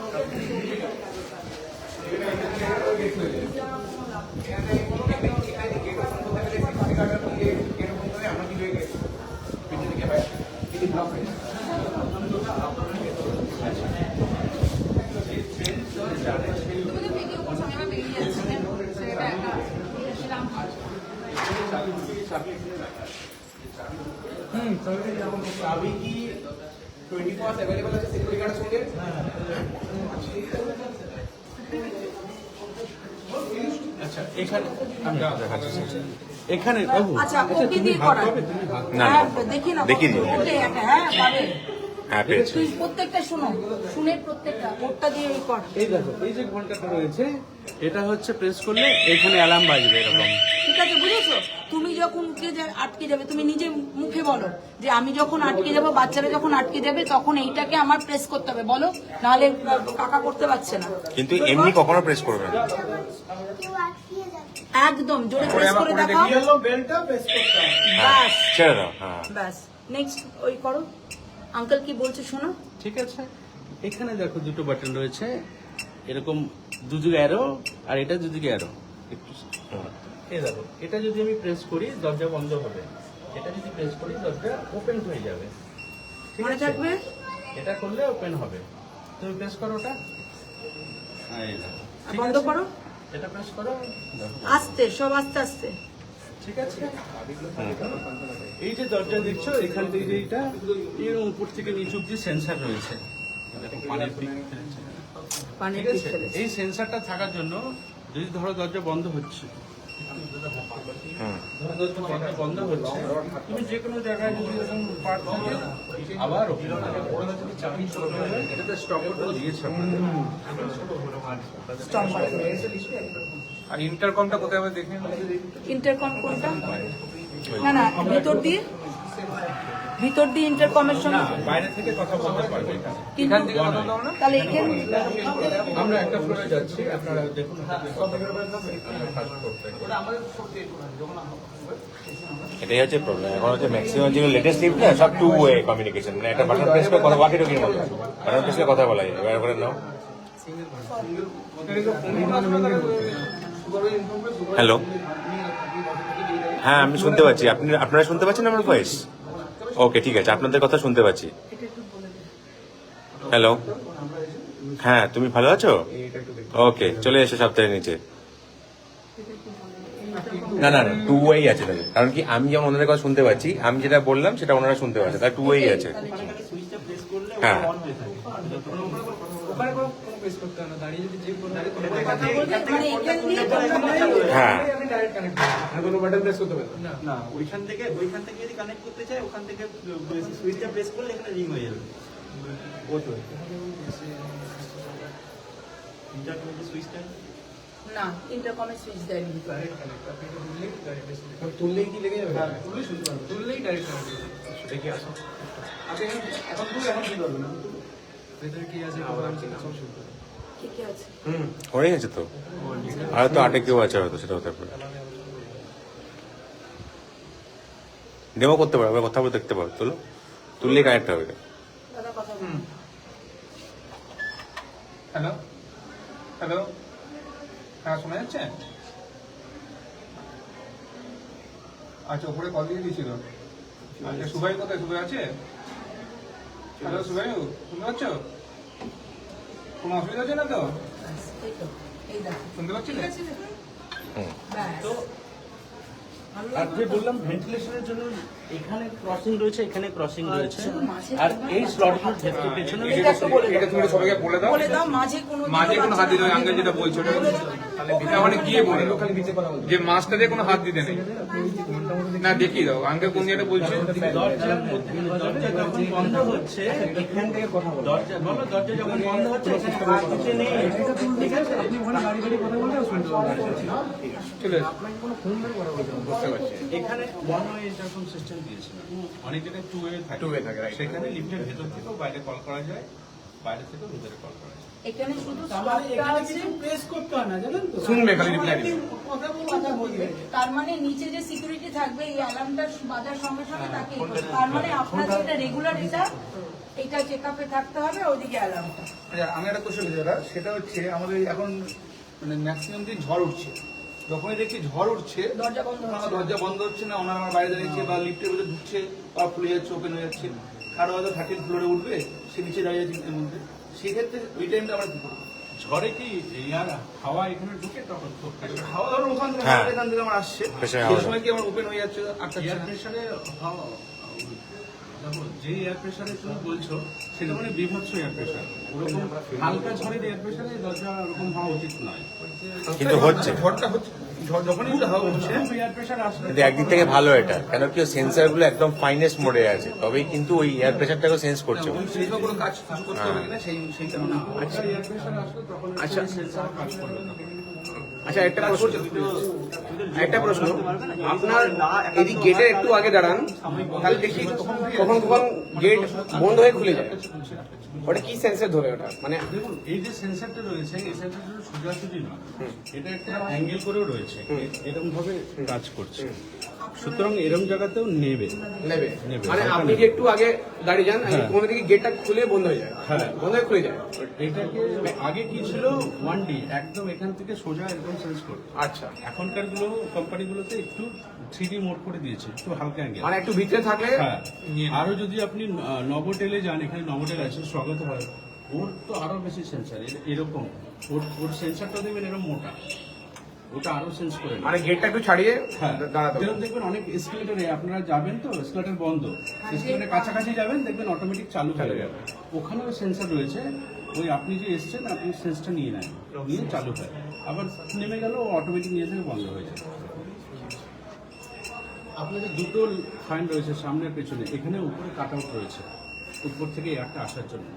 তুমি তো ভিডিও করছো, আমি আবার বেরিয়ে যাচ্ছি। সেটা একা এলাম। চাবি কি 24 আওয়ার্স অ্যাভেলেবল আছে সিকিউরিটি গার্ডের সঙ্গে? আচ্ছা এখানে এখানে বাবু আচ্ছা ওকে দিয়ে করা না, হ্যাঁ দেখি না দেখিয়ে দিও। ওকে একটা হ্যাঁ পাবে হ্যাঁ পেয়েছি। তুই প্রত্যেকটা শুনে প্রত্যেকটা কোডটা দিয়ে এই কর। এই দেখো এই যে ঘন্টাটা রয়েছে এটা হচ্ছে প্রেস করলে এখানে অ্যালার্ম বাজবে এরকম। ঠিক আছে বুঝেছো, তুমি যখন আটকে যাবে তুমি নিজে মুখে বলো যে আমি যখন আটকে যাব, বাচ্চারা যখন আটকে যাবে তখন এইটাকে আমার প্রেস করতে হবে, বলো, নাহলে কাকা করতে পারছে না। কিন্তু এমনি কখনো প্রেস করবে না। একদম জোরে প্রেস করে দেখাও, ইয়েলো বেলটা প্রেস করতে হবে। ব্যাস ছেড়ে দাও, হ্যাঁ ব্যাস নেক্সট ওই করো। আঙ্কেল কি বলছে শোনো। ঠিক আছে এখানে দেখো দুটো বাটন রয়েছে এরকম দুদিকে অ্যারো আর এটা দুদিকে অ্যারো একটু এই দেখো এটা যদি আমি প্রেস করি দরজা বন্ধ হবে, এটা যদি প্রেস করি দরজা ওপেন হয়ে যাবে। ঠিক মনে আছে? থাকবে এটা করলে ওপেন হবে। তুমি প্রেস করো ওটা, এই দেখো। ঠিক বন্ধ আছে? করো এটা প্রেস করো দেখো। আস্তে, সব আস্তে আস্তে। ঠিক আছে এই যে দরজা দেখছো এখান থেকে যে এইটা এর উপর থেকে নিচু অব্দি সেন্সার রয়েছে, দেখো পানির দিক ফেলেছে। পানির ঠিক দিক আছে? ফেলেছে। এই সেন্সারটা থাকার জন্য যদি ধরো দরজা বন্ধ হচ্ছে বন্ধ হচ্ছে, তুমি যে কোনো জায়গায় যদি এরকম পার্ট থাকে আবার এটাতে স্টপ বোর্ড দিয়েছে আপনাদের। আর ইন্টারকমটা কোথায় আবার দেখে ইন্টারকম কোনটা? না না, ভিতর দিয়ে ইন্টারকমের সঙ্গে বাইরে থেকে কথা বলতে পারবে এখানে। এখান থেকে কথা বলতে হবে না? তাহলে এখানে আমরা একটা ফ্লোরে যাচ্ছি, আপনারা দেখুন এটাই হচ্ছে প্রবলেম। এখন হচ্ছে ম্যাক্সিমাম যেগুলো লেটেস্ট লিফট না সব 2 ওয়ে কমিউনিকেশন, মানে একটা বাটন প্রেস করে কথা ওয়াকি টকির মতো বাটন প্রেস করে কথা বলা যায়। এবার করে নাও। হ্যালো, হ্যাঁ আমি শুনতে পাচ্ছি। আপনারা শুনতে পাচ্ছেন আমার ভয়েস? ওকে ঠিক আছে, আপনাদের কথা শুনতে পাচ্ছি। হ্যালো, হ্যাঁ তুমি ভালো আছো? ওকে, চলে এসো সপ্তাহের নিচে। না না না, 2 ওয়েই আছে তাহলে, কারণ কি আমি যেমন ওনাদের কথা শুনতে পাচ্ছি, আমি যেটা বললাম সেটা ওনারা শুনতে পাচ্ছে, তাই 2 ওয়েই আছে। হ্যাঁ হ্যাঁ না, ওইখান থেকে যদি কানেক্ট করতে চাই, ওখান থেকে সুইচটা প্রেস করলে এখানে রিং হয়ে যাবে। ইন্টারনেটের সুইচটা না, ইন্টারকমের সুইচ দেয়নি। তুললেই কি লেগে যাবে? তুললেই ডাইরেক্ট কানেক্ট দেখে আসো। এখন তুলে এখন কি করবে না? ভেতরে কি আছে ঠিকই আছে। হয়ে গেছে তো, আর তো 8 কেউ আছে হয়তো, সেটা হতে পারে। ডেমো করতে পারো, আবার কথা বলে দেখতে পারো। তুললেই কানেক্ট হবে। দাদা কথা বলুন। হ্যালো হ্যালো, হ্যাঁ শোনা যাচ্ছে? আচ্ছা, উপরে কল দিয়ে দিয়েছিল। আচ্ছা, সুভাই কোথায়? সুভাই আছে? হ্যালো সুভাই, শুনতে পাচ্ছ? কোনো অসুবিধা হচ্ছে না তো? এই তো, এই দেখো। শুনতে পাচ্ছি ঠিক আছে? ব্যাস। আর যে বললাম ভেন্টিলেশনের জন্য এখানে ক্রসিং রয়েছে, এখানে ক্রসিং রয়েছে, শুধু মাঝে আর কোনো এই স্লটগুলোর ভেতরে পেছনে এটা একটু বলে দাও। এটা তুমি সবাইকে বলে দাও। বলে দাও, মাঝে কোনো মাঝে কোনো হাত দিতে, আঙ্কেল যেটা বলছো ওটা ওখানে গিয়ে বলে দাও যে মাছটা দিয়ে কোনো হাত দিতে নেই। না দেখিয়ে দাও আঙ্কেল কোন যেটা বলছে। দরজা যখন বন্ধ হচ্ছে এখান থেকে কথা বলো। দরজা যখন বন্ধ হচ্ছে এখানে হাত দিতে নেই। ঠিক আছে, আপনি ওখানে গাড়ি কথা বললেও শুনতে পাবেন। চলে এসো। বুঝতে পারছি। এখানে 1 ওয়ে ইন্টারকম সিস্টেম দিয়েছে, অনেক জায়গায় 2 ওয়ে থাকে, সেখানে লিফটের ভেতর থেকেও বাইরে কল করা যায়, বাইরে থেকেও ভিতরে কল করা যায়। এখানে শুধু তার মানে স্লটটা এখানে আছে। কিছু প্রেস করতে হয় না, জানেন তো? শুনবে খালি রিপ্লাই দিবে। কথা বলবে। তার মানে নিচে যে সিকিউরিটি থাকবে, এই অ্যালার্মটা বাজার সঙ্গে সঙ্গে তাকে তার মানে আপনার যেটা রেগুলার এটা চেকআপে থাকতে হবে, ওইদিকে অ্যালার্মটা। আচ্ছা, আমি একটা কোশ্চেন করছি দাদা, সেটা হচ্ছে আমাদের এখন মানে ম্যাক্সিমাম দিন ঝড় উঠছে, যখনই দেখি ঝড় উঠছে দরজা বন্ধ হচ্ছে। আমার দরজা বন্ধ হচ্ছে না, ওনার আমার বাইরে দাঁড়িয়েছে বা লিফটের ভিতরে ঢুকছে বা খুলে যাচ্ছে, ওপেন হয়ে যাচ্ছে, কারো হয়তো 13 ফ্লোরে উঠবে, সে নিচে দাঁড়িয়ে আছে এর মধ্যে, সেক্ষেত্রে ওই টাইমটা আমরা কি করবো? ঝড়ে কি এয়ার হাওয়া এখানে ঢুকে তখন তো হাওয়া ধরো ওখান থেকে হ্যাঁ। এখান থেকে আমার আসছে, Pressure সেই হাওয়া। সময় কি আমার ওপেন হয়ে যাচ্ছে? এয়ার প্রেশারে হাওয়া, দেখো যে এয়ার প্রেশারে তুমি বলছো সেটা মানে বিভৎস এয়ার প্রেশার, ওরকম হালকা ঝড়ের এয়ার প্রেশারে দরজা ওরকম হওয়া উচিত নয়। কিন্তু হচ্ছে। ঝড়টা হচ্ছে, ঝড় যখনই হাওয়া উঠছে এয়ার প্রেশার আসলে কিন্তু একদিক থেকে ভালো এটা, কেন কি সেন্সার গুলো একদম ফাইনেস্ট মোডে আছে, তবেই কিন্তু ওই এয়ার প্রেশারটাকে সেন্স করছে। সেই সময় কোনো কাজ কিছু করতে হবে কিনা সেই কারণে। এয়ার প্রেশার আসলে তখন আচ্ছা। সেন্সার কাজ করবে না। আচ্ছা, একটা প্রশ্ন, আপনার যদি গেটের একটু আগে দাঁড়ান তাহলে দেখি কখন কখন গেট বন্ধ হয়ে খুলে যায়, ওটা কি সেন্সর ধরে ওটা? মানে দেখুন এই যে সেন্সারটা রয়েছে, এই সেন্সারটা সোজাসুজি নয়, এটা একটা অ্যাঙ্গেল করেও রয়েছে, এরকম ভাবে কাজ করছে, সুতরাং এরকম জায়গাতেও নেবে। নেবে, নেবে। মানে আপনি যে একটু আগে দাঁড়িয়ে যান, কোনো দিকে গেটটা খুলে বন্ধ হয়ে যায়, হ্যাঁ। বন্ধ হয়ে খুলে যায়। এটাকে আগে কি ছিল 1D, একদম এখান থেকে সোজা একদম সেন্স করতো। আচ্ছা, এখনকার গুলো কোম্পানিগুলোতে একটু 3D মোড করে দিয়েছে, একটু হালকা অ্যাঙ্গেল। মানে একটু ভিতরে থাকলে হ্যাঁ, আরো যদি আপনি নভোটেলে যান, এখানে নভোটেল আছে, স্বাগত হয়, ওর তো আরো বেশি সেন্সার, এরকম ওর সেন্সারটা দেখবেন এরকম মোটা, ওটা আরো সেন্স করে নেয়। মানে গেটটা একটু ছাড়িয়ে হ্যাঁ, দাঁড়াতে হবে। যেরকম দেখবেন অনেক এসকেলেটরে আপনারা যাবেন তো, এসকেলেটর বন্ধ, এসকেলেটরের কাছাকাছি যাবেন দেখবেন অটোমেটিক চালু হয়ে যাবে, ওখানেও সেন্সার রয়েছে, ওই আপনি যে এসছেন আপনি সেন্সটা নিয়ে নেন, নিয়ে চালু হয়, আবার নেমে গেল অটোমেটিক নিয়ে থেকে বন্ধ হয়ে যায়। আপনাদের দুটো ফাইন রয়েছে সামনের পেছনে, এখানে উপরে কাট আউট রয়েছে উপর থেকে এয়ারটা আসার জন্য।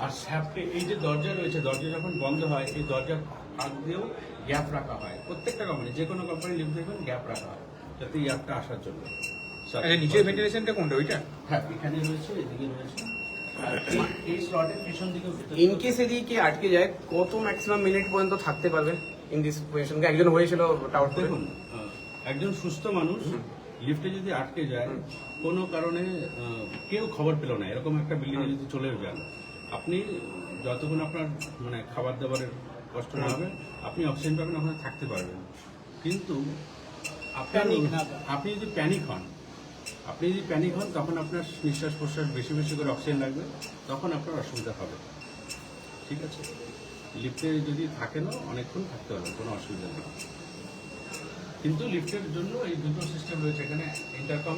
আর শ্যাফটে এই যে দরজা রয়েছে, দরজা যখন বন্ধ হয় এই দরজার ফাঁক দিয়েও গ্যাপ রাখা হয়। প্রত্যেকটা কোম্পানি, যে কোনো কোম্পানি লিফট দেখবেন গ্যাপ রাখা হয় যাতে এয়ারটা আসার জন্য। নিচের ভেন্টিলেশনটা কোনটা ওইটা? হ্যাঁ, এখানে রয়েছে, এদিকে রয়েছে, আর এই স্লটের পেছন দিকে। ইন কেস এদিকে আটকে যায় কত ম্যাক্সিমাম মিনিট পর্যন্ত থাকতে পারবে ইন দিস পজিশন? একজন হয়েছিল টাওয়ার থেকে। দেখুন, একজন সুস্থ মানুষ লিফটে যদি আটকে যায় কোনো কারণে, কেউ খবর পেল না, এরকম একটা বিল্ডিংয়ে যদি চলে যান, আপনি যতক্ষণ আপনার মানে খাবার দাবারের কষ্ট না হবে, আপনি অক্সিজেন পাবেন, ওখানে থাকতে পারবেন। কিন্তু আপনি যদি প্যানিক হন, তখন আপনার নিঃশ্বাস প্রশ্বাস বেশি বেশি করে অক্সিজেন লাগবে, তখন আপনার অসুবিধা হবে। ঠিক আছে, লিফটে যদি থাকেনও অনেকক্ষণ থাকতে পারবেন, কোনো অসুবিধা নেই। কিন্তু লিফটের জন্য এই দুটো সিস্টেম রয়েছে, এখানে ইন্টারকম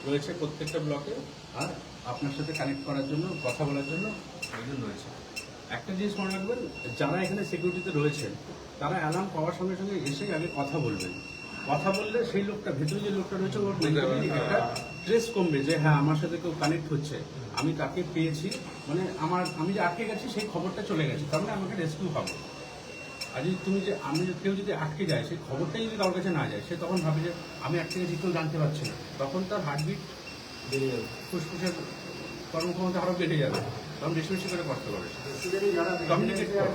রয়েছে প্রত্যেকটা ব্লকে, আর আপনার সাথে কানেক্ট করার জন্য, কথা বলার জন্য একজন রয়েছে। একটা জিনিস মনে রাখবেন, যারা এখানে সিকিউরিটিতে রয়েছেন তারা অ্যালার্ম পাওয়ার সঙ্গে সঙ্গে এসে আগে কথা বলবেন। কথা বললে সেই লোকটা, ভেতরে যে লোকটা রয়েছে ওর একটা স্ট্রেস কমবে, যে হ্যাঁ আমার সাথে কেউ কানেক্ট হচ্ছে, আমি তাকে পেয়েছি, মানে আমি যে আটকে গেছি সেই খবরটা চলে গেছে, তার মানে আমাকে রেস্কিউ পাবো। আর যদি কেউ যদি আটকে যায়, সেই খবরটাই যদি কারোর কাছে না যায়, সে তখন ভাবে যে আমি আটকে গেছি, কেউ জানতে পারছে না, তখন তার হার্টবিট বেড়ে যাবে, ফুসফুসের কর্মক্ষমতা আরও বেড়ে যাবে, তখন বেশি বেশি করে করতে পারে, কমিউনিকেট করে।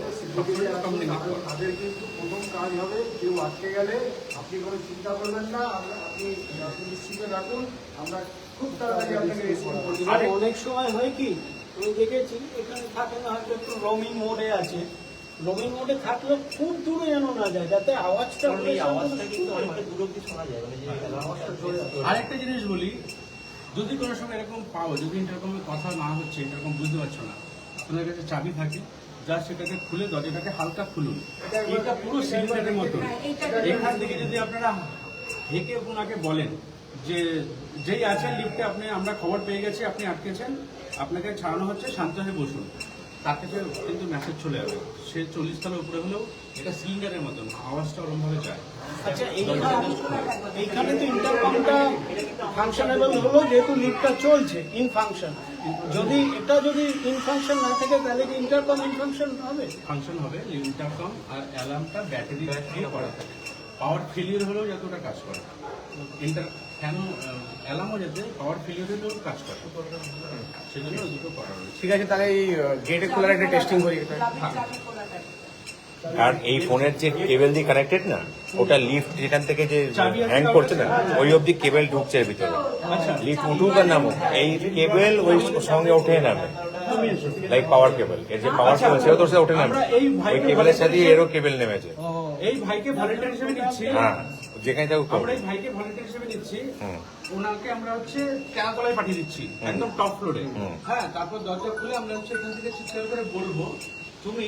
তাদের কিন্তু প্রথম কাজ হবে, কেউ আটকে গেলে আপনি কোনো চিন্তা করবেন না, আপনি নিশ্চিন্তে রাখুন, আমরা খুব তাড়াতাড়ি আপনাকে রেসপন্ড করছি। আর অনেক সময় হয় কি, আমি দেখেছি এখানে থাকে না, হয়তো একটু রোমিং মোডে আছে, রোমিং মোডে থাকলে খুব দূরে যেন না যায়, যাতে আওয়াজটা কিন্তু অনেকটা দূর অব্দি শোনা যায়, মানে যে আওয়াজটা চলে আসে। আরেকটা জিনিস বলি, যদি কোনো সময় এরকম পাও, যদি ইন্টারকমের কথা না হচ্ছে, ইন্টারকম বুঝতে পারছো না, আপনার কাছে চাবি থাকে, যা সেটাকে খুলে দরজাটাকে হালকা খুলুন। এটা পুরো সিলিন্ডারের মতো। এখান থেকে যদি আপনারা হেঁকে ওনাকে বলেন যে যেই আছেন লিফটে, আমরা খবর পেয়ে গেছি আপনি আটকেছেন, আপনাকে ছাড়ানো হচ্ছে, শান্ত হয়ে বসুন, তার কাছে কিন্তু মেসেজ চলে যাবে। সে 40 তলার উপরে হলেও এটা সিলিন্ডারের মতন, আওয়াজটা ওরমভাবে যায়। আচ্ছা, এইখানে তো ইন্টারকমটা ফাংশনেবল হলো, যেহেতু লিফটটা চলছে ইন ফাংশন। যদি ইন ফাংশন না থাকে, তাহলে কি ইন্টারকম ইন ফাংশন হবে? ফাংশন হবে, ইন্টারকম আর অ্যালার্মটা ব্যাটারি দিয়ে করা থাকে, পাওয়ার ফেলিয়ার হলেও যাতে ওটা কাজ করে। কেন অ্যালার্মও যাতে পাওয়ার ফেলিয়ার হলেও কাজ করে, সেজন্য দুটো করা রয়েছে। ঠিক আছে, তাহলে এই গেটে খোলার একটা টেস্টিং করি। আর এই ফোনের যে কেবল দিয়ে কানেক্টেড না, ওটা লিফট যেখান থেকে যে হ্যাং করছে না, ওই অবধি কেবল ঢুকছে এর ভিতরে। লিফট উঠুক আর নামুক, এই কেবল ওই সঙ্গে উঠে নামে, লাইক পাওয়ার কেবল। এর যে পাওয়ার কেবল সেও তোর সাথে উঠে নামে, ওই কেবলের সাথে এরও কেবল নেমেছে। এই ভাইকে ভলান্টিয়ার হিসেবে নিচ্ছি, হ্যাঁ, যেখানে থাকুক। আমরা এই ভাইকে ভলান্টিয়ার হিসেবে নিচ্ছি, ওনাকে আমরা হচ্ছে তেরাতলায় পাঠিয়ে দিচ্ছি, একদম টপ ফ্লোরে। হ্যাঁ, তারপর দরজা খুলে আমরা হচ্ছে এখান থেকে চিৎকার করে বলবো, তুমি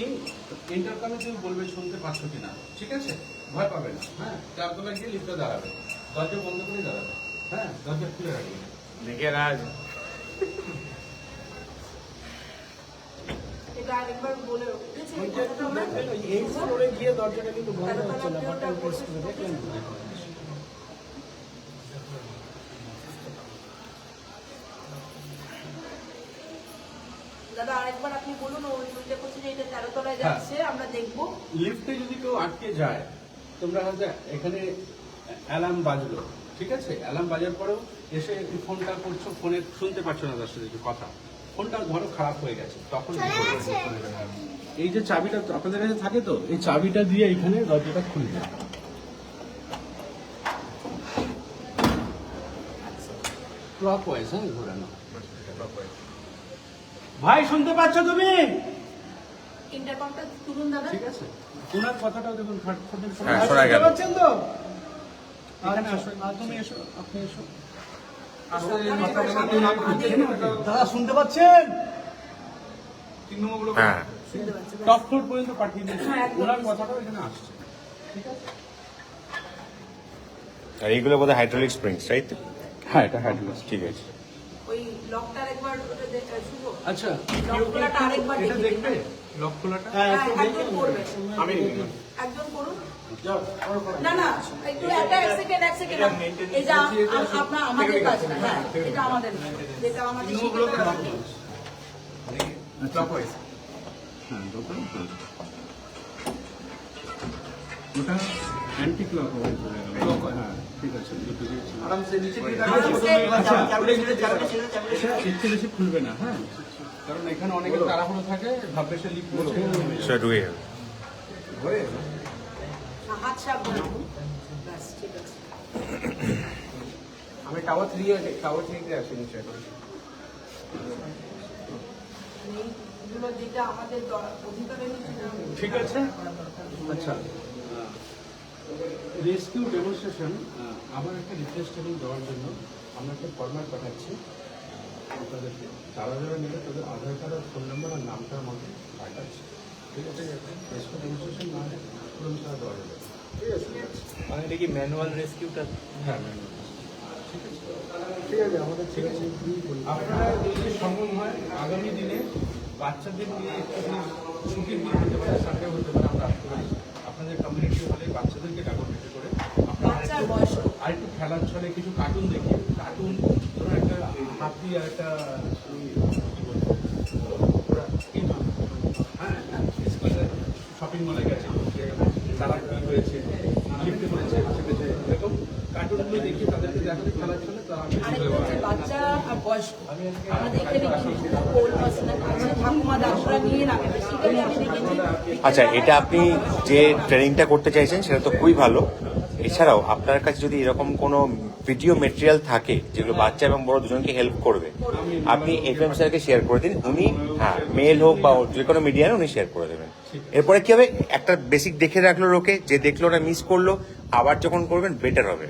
ইন্টারকমে তুমি বলবে শুনতে পাচ্ছ কিনা, ঠিক আছে? ভয় পাবে না। হ্যাঁ, তেরাতলায় গিয়ে লিফটে দাঁড়াবে, দরজা বন্ধ করে দাঁড়াবে। হ্যাঁ, দরজা খুলে রাখবে। দেখে রাজ, এটা আরেকবার বলে এই ফ্লোরে গিয়ে দরজাটা কিন্তু বন্ধ হচ্ছে না, বাটন প্রেস করে দেখলেন। দাদা আরেকবার আপনি বলুন, ওই দুইটা করছে যে এটা 13 তলায় যাচ্ছে, আমরা দেখবো। লিফটে যদি কেউ আটকে যায়, তোমরা হয়তো এখানে অ্যালার্ম বাজলো, ঠিক আছে? অ্যালার্ম বাজার পরেও এসে ফোনটা করছো, ফোনে শুনতে পাচ্ছ না তার সাথে কথা, ফোনটা ধরো খারাপ হয়ে গেছে, তখন এই যে চাবিটা আপনাদের কাছে থাকে, তো এই চাবিটা দিয়ে এখানে দরজাটা খুলবে। ক্লকওয়াইজ, হ্যাঁ, ঘোরানো। ভাই শুনতে পাচ্ছ তুমি? ইন্টারকমটা তুলুন দাদা। ঠিক আছে, ওনার কথাটাও দেখুন, হ্যাঁ, শোনা গেল। পাচ্ছেন তো? এখানে আসো, তুমি এসো, আপনি এসো। দাদা শুনতে পাচ্ছেন? হ্যাঁ, টপ ফ্লোর পর্যন্ত পাঠিয়ে দিয়েছি, ওনার কথাটাও এখানে আসছে। ঠিক আছে, আর এইগুলো বোধহয় হাইড্রোলিক স্প্রিংস, রাইট? হ্যাঁ, এটা হাইড্রোলিক। ঠিক আছে। ওই লকটা আরেকবার শুভ, আচ্ছা, লক খোলাটা আরেকবার এটা দেখবে লক খোলাটা? হ্যাঁ, একটু একজন করবে, আমি একজন করুন। না না একটু এক সেকেন্ড এই যে আপনার আমাদের কাজ না, হ্যাঁ এটা আমাদের না। যেটা আমাদের শিক্ষকরা রাখে। ক্লকওয়াইজ হ্যাঁ দোকান ওটা অ্যান্টি ক্লকওয়াইজ হ্যাঁ ঠিক আছে আরামসে নিচে দিয়ে ইচ্ছে বেশি খুলবে না হ্যাঁ কারণ এখানে অনেকে তাড়াহুড়ো থাকে ভাববে সে লিফট করছে সেটা ঢুকে গেল। হাত সাবধানে রাখুন। ব্যাস ঠিক আছে। আমি টাওয়ার 3 তে আসি নিচে এখন। এইগুলো যেটা আমাদের অধিকারে ঠিক আছে আচ্ছা রেস্কিউ ডেমনস্ট্রেশন আবার একটা রিপ্লেস টেবিল দেওয়ার জন্য আমরা একটা ফরম্যাট পাঠাচ্ছি আপনাদেরকে যারা যারা নেবে তাদের আধার কার্ড আর ফোন নাম্বার আর নামটার মধ্যে পাঠাচ্ছি ঠিক আছে রেস্কিউ ডেমনস্ট্রেশন না হলে পুরো তারা দেওয়া যাবে ঠিক আছে মানে এটা কি ম্যানুয়াল রেস্কিউটা? হ্যাঁ ঠিক আছে আমাদের ঠিক আছে আপনারা যদি সম্ভব হয় আগামী দিনে বাচ্চাদের নিয়ে একটু ছুটির দিন হতে পারে সানডে হতে পারে আমরা আসতে পারি আপনাদের কমিউনিটি হলে বাচ্চাদেরকে ডাকতে করে বাচ্চার বয়স্ক আর একটু খেলার ছলে কিছু কার্টুন দেখি কার্টুন ধরুন একটা হাতি আর একটা হ্যাঁ শপিং মলে গেছে তারা কি হয়েছে লিফটে করেছে এরকম কার্টুনগুলো দেখি তাদেরকে দেখাতে খেলার ছলে তারা আরেকটা হচ্ছে বাচ্চা আর বয়স্ক আমাদের এখানে কিছু ওল্ড পার্সন আছে ঠাকুমা দাদুরা নিয়ে রাখে বেসিক্যালি আমি দেখেছি আচ্ছা, এটা আপনি যে ট্রেনিংটা করতে চাইছেন সেটা তো খুবই ভালো। এছাড়াও আপনার কাছে যদি এরকম কোনো ভিডিও মেটেরিয়াল থাকে যেগুলো বাচ্চা এবং বড় দুজনকে হেল্প করবে, আপনি এফএম স্যারকে শেয়ার করে দিন। উনি হ্যাঁ মেল হোক বা যে কোনো মিডিয়ায় উনি শেয়ার করে দেবেন। এরপরে কি হবে, একটা বেসিক দেখে রাখলো লোকে, যে দেখলো না মিস করলো, আবার যখন করবেন বেটার হবে।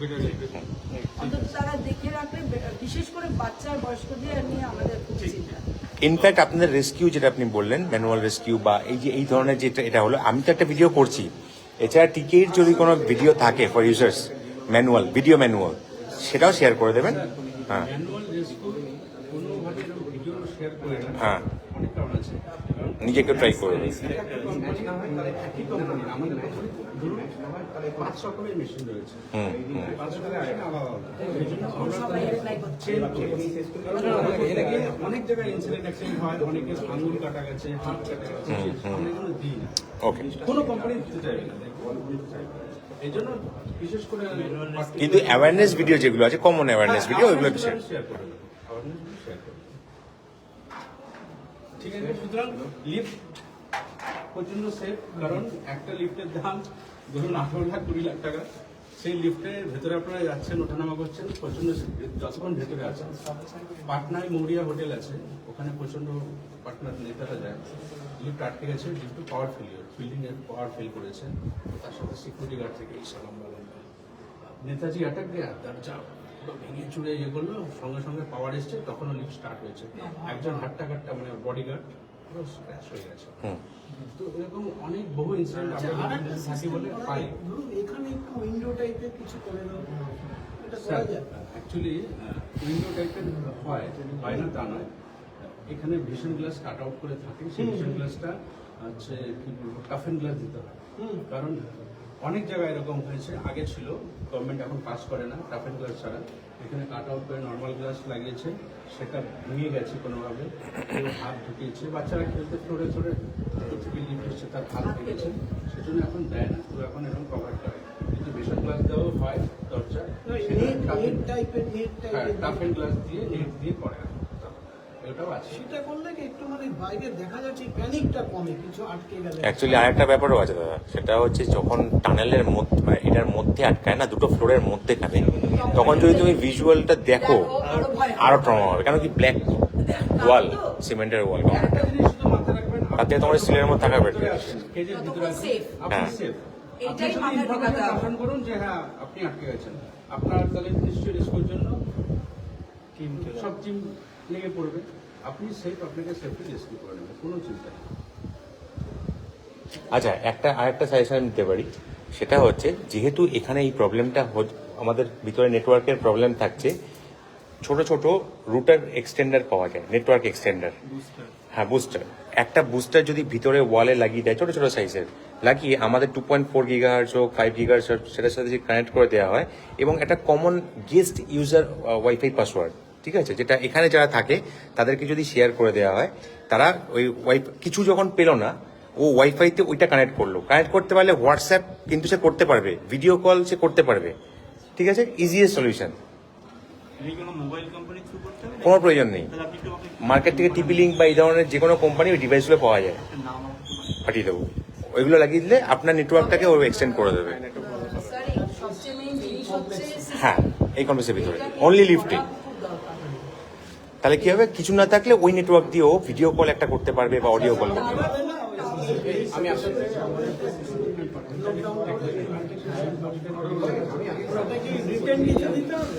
অন্তত তারা দেখে রাখলে বিশেষ করে বাচ্চা আর বয়স্কদের নিয়ে আমাদের খুব চিন্তা। ইনফ্যাক্ট আপনাদের রেস্কিউ যেটা আপনি বললেন, ম্যানুয়াল রেস্কিউ বা এই যে এই ধরনের যেটা এটা হলো, আমি তো একটা ভিডিও করছি। এছাড়া টিকের যদি কোনো ভিডিও থাকে for users manual, video manual, সেটাও শেয়ার করে দেবেন। হ্যাঁ ম্যানুয়াল রেস্কিউ কোনোভাবে এরকম ভিডিও শেয়ার করে না হ্যাঁ, অনেক কারণ আছে নিজেকে ট্রাই করবেন। একটা কোম্পানি একই কোম্পানি আমাদের ধরুন 5 রকমের মেশিন রয়েছে এই 5 রকমের মেশিন আলাদা আলাদা এই জন্য আমরা সবাই অ্যাপ্লাই করছে চেঞ্জ অনেক জায়গায় ইনসিডেন্ট অ্যাক্সিডেন্ট হয়, অনেকের আঙুল কাটা গেছে, হাত কাটা গেছে, আমরা এগুলো দিই না। ওকে, কোনো কোম্পানি দিতে চাইবে না, দিতে চাইবে না। এই জন্য বিশেষ করে কিন্তু অ্যাওয়ারনেস ভিডিও যেগুলো আছে, কমন অ্যাওয়ারনেস ভিডিও, ওইগুলো শেয়ার। শেয়ার করে দেবো, awareness video share করে দেবো। ঠিক আছে, সুতরাং লিফট প্রচন্ড সেফ, কারণ একটা লিফটের দাম ধরুন 18 লাখ 20 লাখ টাকা। সেই লিফটের ভেতরে আপনারা যাচ্ছেন, ওঠানামা করছেন, প্রচন্ড যতক্ষণ ভেতরে আছেন। পাটনায় মৌরিয়া হোটেল আছে, ওখানে প্রচন্ড পাটনার নেতারা যায়, লিফট আটকে গেছে, লিফট পাওয়ার ফেলিওর, বিল্ডিং এর পাওয়ার ফেল করেছে, তার সাথে সিকিউরিটি গার্ড থেকে এই লম্বা লম্বা নেতাজি অ্যাটাক দেয়া দরজা ভেঙে চুড়ে ইয়ে করলো, সঙ্গে সঙ্গে পাওয়ার এসছে, তখনও লিফট স্টার্ট হয়েছে। একজন হাট্টা কাট্টা মানে বডিগার্ড পুরো স্ক্র্যাচ হয়ে গেছে। তো এরকম অনেক বহু ইনসিডেন্ট আমরা থাকি বলে পাই। ধরুন এখানে একটু উইন্ডো টাইপের কিছু করে দাও, এটা করা যায়। অ্যাকচুয়ালি উইন্ডো টাইপের হয়, হয় না তা নয়। এখানে ভিশন গ্লাস কাট আউট করে থাকে, সেই ভিশন গ্লাসটা হচ্ছে কি বলবো টাফেন গ্লাস দিতে হয়। কারণ অনেক জায়গায় এরকম হয়েছে, আগে ছিল, গভর্নমেন্ট এখন পাস করে না টাফেন গ্লাস ছাড়া। এখানে কাট আউট করে নর্মাল গ্লাস লাগিয়েছে, সেটা ভেঙে গেছে কোনোভাবে, কেউ হাত ঢুকিয়েছে, বাচ্চারা খেলতে ফ্লোরে ফ্লোরে থেকে লিফট এসছে, তার হাত ভেঙেছে, সেজন্য এখন দেয় না, তো এখন এরকম কভার করে। কিন্তু ভিশন গ্লাস দেওয়া হয় দরজা, নেট টাইপের টাফেন গ্লাস দিয়ে নেট দিয়ে করে না, এটাও আছে। সেটা করলে কি একটু মানে বাইরে দেখা যাচ্ছে প্যানিকটা কমে, কিছু আটকে গেলে। অ্যাকচুয়ালি আরেকটা ব্যাপারও আছে দাদা, সেটা হচ্ছে যখন টানেলের মধ্যে মানে এটার মধ্যে আটকায় না, দুটো ফ্লোরের মধ্যে খাবে, তখন যদি তুমি ভিজুয়ালটা দেখো আরো ট্রমা হবে। কেন কি ব্ল্যাক ওয়াল, সিমেন্টের ওয়াল, একটা জিনিস শুধু মাথায় রাখবেন, তাতে তোমার সিলের মধ্যে থাকা বেটার। কেজের ভিতরে আছেন, safe। আপনি হ্যাঁ। সেফ। আপনি এটাই যদি মাথায় ইনফরমেশন ঢোকাতে হবে। গঠন করুন যে হ্যাঁ আপনি আটকে গেছেন, আপনার তাহলে নিশ্চয়ই রেস্কিউর জন্য সব টিম লেগে পড়বে। আপনি সেফ, আপনাকে সেফটি রেস্কিউ করে নেবে, কোনো চিন্তা নেই। আচ্ছা, আরেকটা সাজেশন দিতে পারি, সেটা হচ্ছে যেহেতু এখানে এই প্রবলেমটা আমাদের ভিতরে নেটওয়ার্কের প্রবলেম থাকছে, ছোট ছোট রুটার এক্সটেন্ডার পাওয়া যায়, নেটওয়ার্ক এক্সটেন্ডার, হ্যাঁ বুস্টার, একটা বুস্টার যদি ভিতরে ওয়ালে লাগিয়ে দেয় ছোট ছোট সাইজের, লাগিয়ে আমাদের 2.4 গিগাহার্টজ হোক 5 গিগাহার্টজ সেটার সাথে যদি কানেক্ট করে দেওয়া হয় এবং একটা common guest user wifi password, ঠিক আছে, যেটা এখানে যারা থাকে তাদেরকে যদি শেয়ার করে দেওয়া হয়, তারা ওই কিছু যখন পেলো না, ও ওয়াইফাইতে ওইটা কানেক্ট করলো, কানেক্ট করতে পারলে হোয়াটসঅ্যাপ কিন্তু সে করতে পারবে, ভিডিও কল সে করতে পারবে, ঠিক আছে, easiest solution. Mobile company through করতে হবে, কোনো প্রয়োজন নেই, তাহলে আপনি একটু আমাকে মার্কেট থেকে টিপি লিঙ্ক বা এই ধরনের যে কোনো কোম্পানি ওই ডিভাইসগুলো পাওয়া যায়, নাম আমাকে পাঠিয়ে দেবো। ওইগুলো লাগিয়ে দিলে আপনার নেটওয়ার্কটাকে ও এক্সটেন্ড করে দেবে। স্যার এই সবচেয়ে মেইন জিনিস হচ্ছে হ্যাঁ, এই কমপ্লেক্সের ভিতরে অনলি লিফটিং। তাহলে কি হবে, কিছু না থাকলে ওই নেটওয়ার্ক দিয়েও ভিডিও কল একটা করতে পারবে বা অডিও কল করতে পারবে। আমি আপনার রিটার্ন কিছু দিতে হবে।